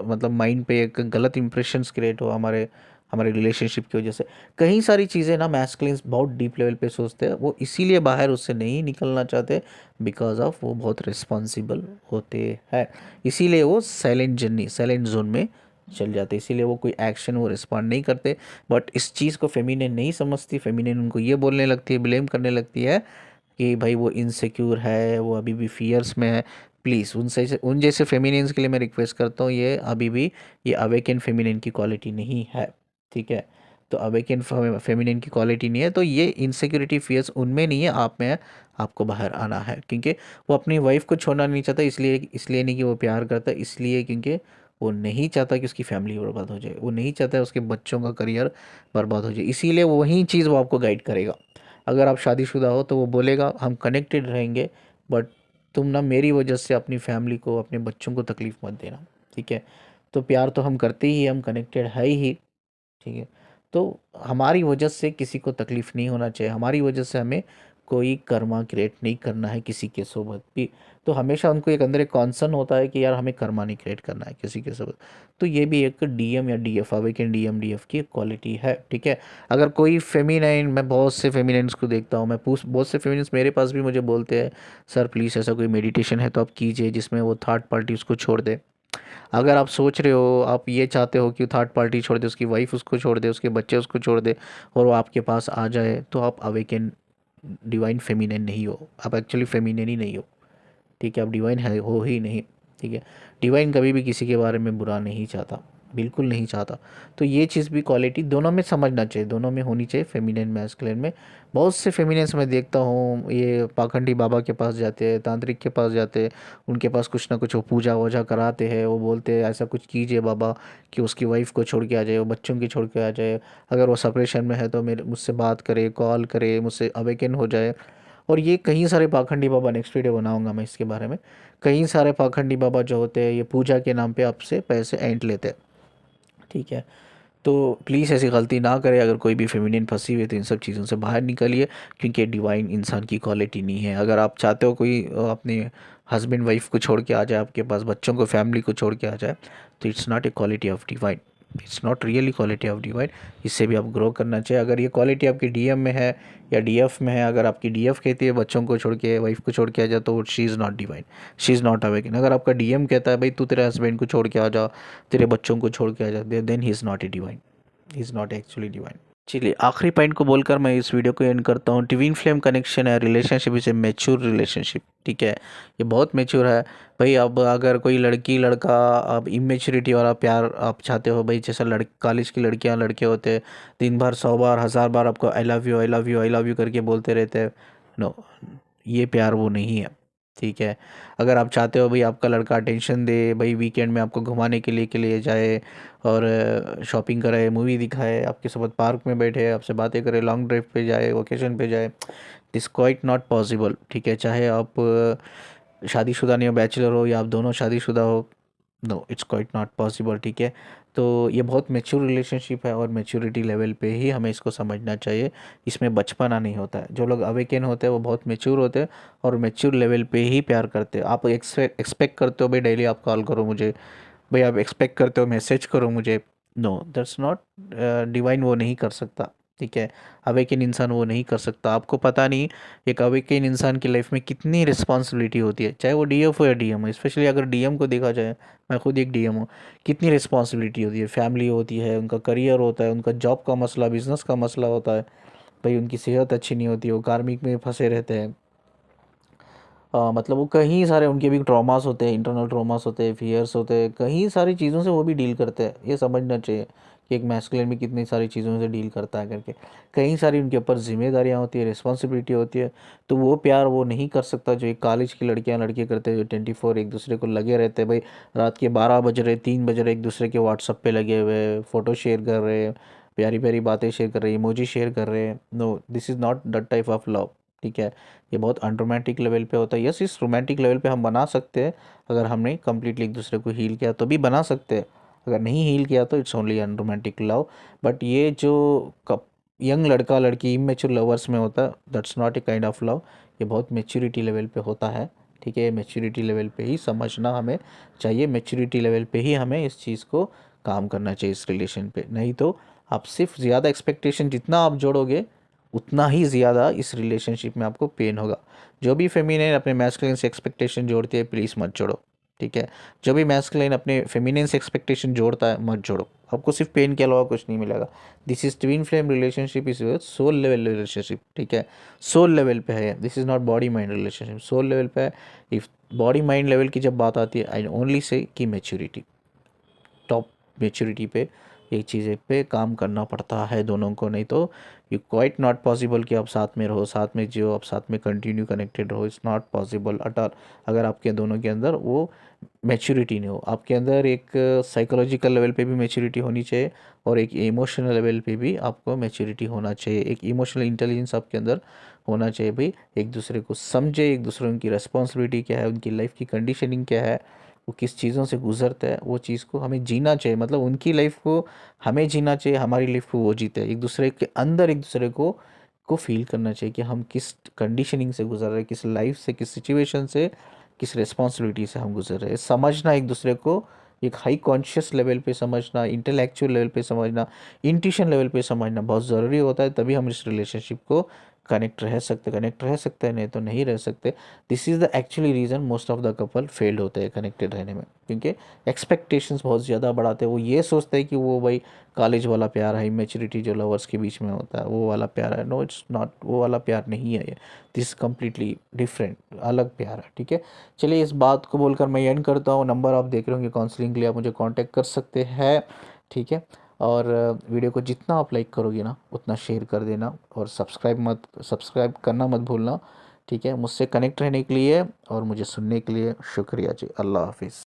मतलब माइंड पे एक गलत इंप्रेशंस क्रिएट हो हमारे हमारे रिलेशनशिप की वजह से। कई सारी चीज़ें ना मैस्कुलिन्स बहुत डीप लेवल पे सोचते हैं, वो इसीलिए बाहर उससे नहीं निकलना चाहते, बिकॉज ऑफ वो बहुत रिस्पॉन्सिबल होते हैं। इसीलिए वो साइलेंट जर्नी, साइलेंट जोन में चल जाते, इसीलिए वो कोई एक्शन वो रिस्पॉन्ड नहीं करते। बट इस चीज़ को फेमिनिन नहीं समझती, फेमिनिन उनको ये बोलने लगती है, ब्लेम करने लगती है कि भाई वो इनसिक्योर है, वो अभी भी फियर्स में है। प्लीज़ उन जैसे फेमिनिन्स के लिए मैं रिक्वेस्ट करता हूँ, ये अभी भी ये अवेकन फेमिनिन की क्वालिटी नहीं है, ठीक है। तो अवेकन फेमिनिन की क्वालिटी नहीं है, तो ये इनसिक्योरिटी फियर्स उनमें नहीं है, आप में है। आपको बाहर आना है, क्योंकि वो अपनी वाइफ को छोड़ना नहीं चाहता, इसलिए नहीं कि वो प्यार करता, इसलिए क्योंकि वो नहीं चाहता कि उसकी फैमिली बर्बाद हो जाए, वो नहीं चाहता है उसके बच्चों का करियर बर्बाद हो जाए, इसीलिए वही चीज़ वो आपको गाइड करेगा। अगर आप शादीशुदा हो तो वो बोलेगा हम कनेक्टेड रहेंगे, बट तुम ना मेरी वजह से अपनी फैमिली को, अपने बच्चों को तकलीफ़ मत देना, ठीक है। तो प्यार तो हम करते ही, हम कनेक्टेड है ही, ठीक है। तो हमारी वजह से किसी को तकलीफ़ नहीं होना चाहिए, हमारी वजह से हमें कोई कर्मा क्रिएट नहीं करना है किसी के सोबत भी। तो हमेशा उनको एक अंदर एक कॉन्सर्न होता है कि यार हमें कर्मा नहीं क्रिएट करना है किसी के सोबत। तो ये भी एक डीएम या डीएफ, अवेकन डीएम डीएफ की क्वालिटी है, ठीक है। अगर कोई फेमिनाइन, मैं बहुत से फेमिनाइन्स को देखता हूँ, मैं पूछ, बहुत से फेमिनाइन्स मेरे पास भी मुझे बोलते हैं सर प्लीज़ ऐसा कोई मेडिटेशन है तो आप कीजिए जिसमें वो थर्ड पार्टी उसको छोड़ दे। अगर आप सोच रहे हो, आप ये चाहते हो कि थर्ड पार्टी छोड़ दे, उसकी वाइफ उसको छोड़ दे, उसके बच्चे उसको छोड़ दे, और वो आपके पास आ जाए, तो आप अवेकन डिवाइन फेमिनिन नहीं हो, आप एक्चुअली फेमिनिन ही नहीं हो, ठीक है। आप डिवाइन है हो ही नहीं, ठीक है। डिवाइन कभी भी किसी के बारे में बुरा नहीं चाहता, बिल्कुल नहीं चाहता। तो ये चीज़ भी क्वालिटी दोनों में समझना चाहिए, दोनों में होनी चाहिए, फेमिनिन मैस्कुलिन में। बहुत से फेमिनिन्स मैं देखता हूँ ये पाखंडी बाबा के पास जाते हैं, तांत्रिक के पास जाते हैं, उनके पास कुछ ना कुछ वो पूजा वूजा कराते हैं, वो बोलते हैं ऐसा कुछ कीजिए बाबा कि उसकी वाइफ को छोड़ के आ जाए, वो बच्चों की छोड़ के आ जाए, अगर वो सेपरेशन में है तो मेरे मुझसे बात करे, कॉल करे, मुझसे अवेकन हो जाए। और ये कई सारे पाखंडी बाबा, नेक्स्ट वीडियो बनाऊंगा मैं इसके बारे में। कई सारे पाखंडी बाबा जो होते हैं ये पूजा के नाम पे आपसे पैसे ऐंठ लेते हैं, ठीक है। तो प्लीज़ ऐसी गलती ना करें। अगर कोई भी फेमिनिन फंसी हुई है तो इन सब चीज़ों से बाहर निकलिए, क्योंकि डिवाइन इंसान की क्वालिटी नहीं है। अगर आप चाहते हो कोई अपने हस्बैंड वाइफ को छोड़ के आ जाए आपके पास, बच्चों को, फैमिली को छोड़ के आ जाए, तो it's not a quality of divine, it's not really quality of divine. इससे भी आप ग्रो करना चाहिए। अगर ये क्वालिटी आपकी डीएम में है या डीएफ में है, अगर आपकी डीएफ कहती है बच्चों को छोड़ के, वाइफ को छोड़ के आ जा, तो she is not divine, she is not awaken. अगर आपका डीएम कहता है भाई तू तेरे हस्बैंड को छोड़ के आ जा, तेरे बच्चों को छोड़ के आ जा, then he is not a divine, is not actually divine. चलिए आखिरी पॉइंट को बोलकर मैं इस वीडियो को एंड करता हूँ। ट्विन फ्लेम कनेक्शन है, relationship is a mature relationship, ठीक है, ये बहुत मैच्योर है भाई। अब अगर कोई लड़की लड़का अब इमेच्योरिटी वाला प्यार आप चाहते हो भाई, जैसा कॉलेज की लड़कियाँ लड़के होते हैं, दिन भर 100 बार 1000 बार आपको I love you I love you I love you करके बोलते रहते हैं, नो, ये प्यार वो नहीं है, ठीक है। अगर आप चाहते हो भाई आपका लड़का अटेंशन दे, भाई वीकेंड में आपको घुमाने के लिए जाए और शॉपिंग कराए, मूवी दिखाए, आपके साथ पार्क में बैठे, आपसे बातें करे, लॉन्ग ड्राइव पे जाए, वोकेशन पे जाए, दिस क्वाइट नॉट पॉसिबल, ठीक है। चाहे आप शादीशुदा नहीं हो, बैचलर हो, या आप दोनों शादीशुदा हो, no, it's quite not possible, ठीक है। तो ये बहुत मैच्योर रिलेशनशिप है और मैच्योरिटी लेवल पे ही हमें इसको समझना चाहिए। इसमें बचपना नहीं होता है। जो लोग अवेकन होते हैं वो बहुत मैच्योर होते हैं और मैच्योर लेवल पे ही प्यार करते हैं। आप एक्सपेक्ट करते हो भाई डेली आप कॉल करो मुझे, भाई आप एक्सपेक्ट करते हो मैसेज करो मुझे, नो, दैट्स नॉट डिवाइन, वो नहीं कर सकता, ठीक है। अवेकन इंसान वो नहीं कर सकता। आपको पता नहीं एक अवेकन इंसान की लाइफ में कितनी रिस्पॉन्सिबिलिटी होती है, चाहे वो डीएफ हो या डीएम हो। स्पेशली अगर डीएम को देखा जाए, मैं खुद एक डीएम हूँ, कितनी रिस्पॉन्सिबिलिटी होती है, फैमिली होती है, उनका करियर होता है, उनका जॉब का मसला, बिजनेस का मसला होता है, भाई उनकी सेहत अच्छी नहीं होती, वो कार्मिक में फंसे रहते हैं। मतलब वो कहीं सारे उनके भी ट्रॉमास होते हैं, इंटरनल ट्रॉमास होते हैं, फियर्स होते हैं, कई सारी चीज़ों से वो भी डील करते हैं। ये समझना चाहिए कि एक मैस्कुलिन भी कितनी सारी चीज़ों से डील करता है करके। कई सारी उनके ऊपर जिम्मेदारियाँ होती है, रिस्पॉन्सिबिलिटी होती है। तो वो प्यार वो नहीं कर सकता जो एक कॉलेज की लड़कियाँ लड़के करते हैं, जो 24 एक दूसरे को लगे रहते हैं। भाई रात के 12 बज रहे, 3 बज रहे, एक दूसरे के व्हाट्सअप पे लगे हुए, फ़ोटो शेयर कर रहे हैं, प्यारी प्यारी बातें शेयर कर रहे हैं, इमोजी शेयर कर रहे हैं। No, this is not that type of love, ठीक है। ये बहुत अनरोमांटिक लेवल पे होता है। यस, इस रोमांटिक लेवल पे हम बना सकते हैं, अगर हमने कंप्लीटली एक दूसरे को हील किया तो भी बना सकते हैं। अगर नहीं हील किया तो it's only unromantic love. But ये जो यंग लड़का लड़की इमेच्योर लवर्स में होता है, that's not a kind of love. ये बहुत मेच्योरिटी लेवल पे होता है, ठीक है। मेच्योरिटी लेवल पे ही समझना हमें चाहिए, मेच्योरिटी लेवल पे ही हमें इस चीज़ को काम करना चाहिए इस रिलेशन पे। नहीं तो आप सिर्फ ज़्यादा एक्सपेक्टेशन जितना आप जोड़ोगे उतना ही ज़्यादा इस रिलेशनशिप में आपको पेन होगा। जो भी फेमिनिन अपने मैस्कुलिन से एक्सपेक्टेशन जोड़ती है, प्लीज़ मत जोड़ो, ठीक है। जो भी मैस्कुलिन अपने फेमिनिन से एक्सपेक्टेशन जोड़ता है, मत जोड़ो, आपको सिर्फ पेन के अलावा कुछ नहीं मिलेगा। This is twin flame relationship, is soul level relationship, ठीक है। सोल लेवल पे है, this is not body mind relationship, soul level पे है। इफ बॉडी माइंड लेवल की जब बात आती है, आई ओनली से कि मैच्योरिटी, टॉप मैच्योरिटी पे ये चीज़ें पे काम करना पड़ता है दोनों को। नहीं तो यू क्वाइट नॉट पॉसिबल कि आप साथ में रहो, साथ में जियो, आप साथ में कंटिन्यू कनेक्टेड रहो, it's not possible at all. अगर आपके दोनों के अंदर वो मैच्योरिटी नहीं हो, आपके अंदर एक साइकोलॉजिकल लेवल पे भी मैच्योरिटी होनी चाहिए और एक इमोशनल लेवल पे भी आपको मैच्योरिटी होना चाहिए, एक इमोशनल इंटेलिजेंस आपके अंदर होना चाहिए। भाई एक दूसरे को समझे, एक दूसरे की रिस्पॉन्सिबिलिटी क्या है, उनकी लाइफ की कंडीशनिंग क्या है, वो किस चीज़ों से गुजरते हैं, वो चीज़ को हमें जीना चाहिए। मतलब उनकी लाइफ को हमें जीना चाहिए, हमारी लाइफ को वो जीते। एक दूसरे के अंदर एक दूसरे को फील करना चाहिए कि हम किस कंडीशनिंग से गुजर रहे हैं, किस लाइफ से, किस सिचुएशन से, किस रिस्पॉन्सिबिलिटी से हम गुजर रहे हैं। समझना एक दूसरे को, एक हाई कॉन्शियस लेवल पे समझना, इंटेलेक्चुअल लेवल पे समझना, इंट्यूशन लेवल पे समझना बहुत ज़रूरी होता है, तभी हम इस रिलेशनशिप को कनेक्ट रह सकते हैं, नहीं तो नहीं रह सकते। This is the actually reason most of the couple failed होते हैं कनेक्टेड रहने में, क्योंकि एक्सपेक्टेशंस बहुत ज़्यादा बढ़ाते हैं। वो ये सोचते हैं कि वो भाई कॉलेज वाला प्यार है, इमेच्योरिटी जो लवर्स के बीच में होता है वो वाला प्यार है। नो, इट्स नॉट, वो वाला प्यार नहीं है ये। दिस कम्प्लीटली डिफरेंट, अलग प्यार है, ठीक है। चलिए इस बात को बोलकर मैं एंड करता हूँ। नंबर आप देख रहे होंगे काउंसलिंग के लिए, आप मुझे कांटेक्ट कर सकते हैं, ठीक है। और वीडियो को जितना आप लाइक करोगे ना उतना शेयर कर देना, और सब्सक्राइब करना मत भूलना, ठीक है। मुझसे कनेक्ट रहने के लिए और मुझे सुनने के लिए शुक्रिया जी। अल्लाह हाफिज़।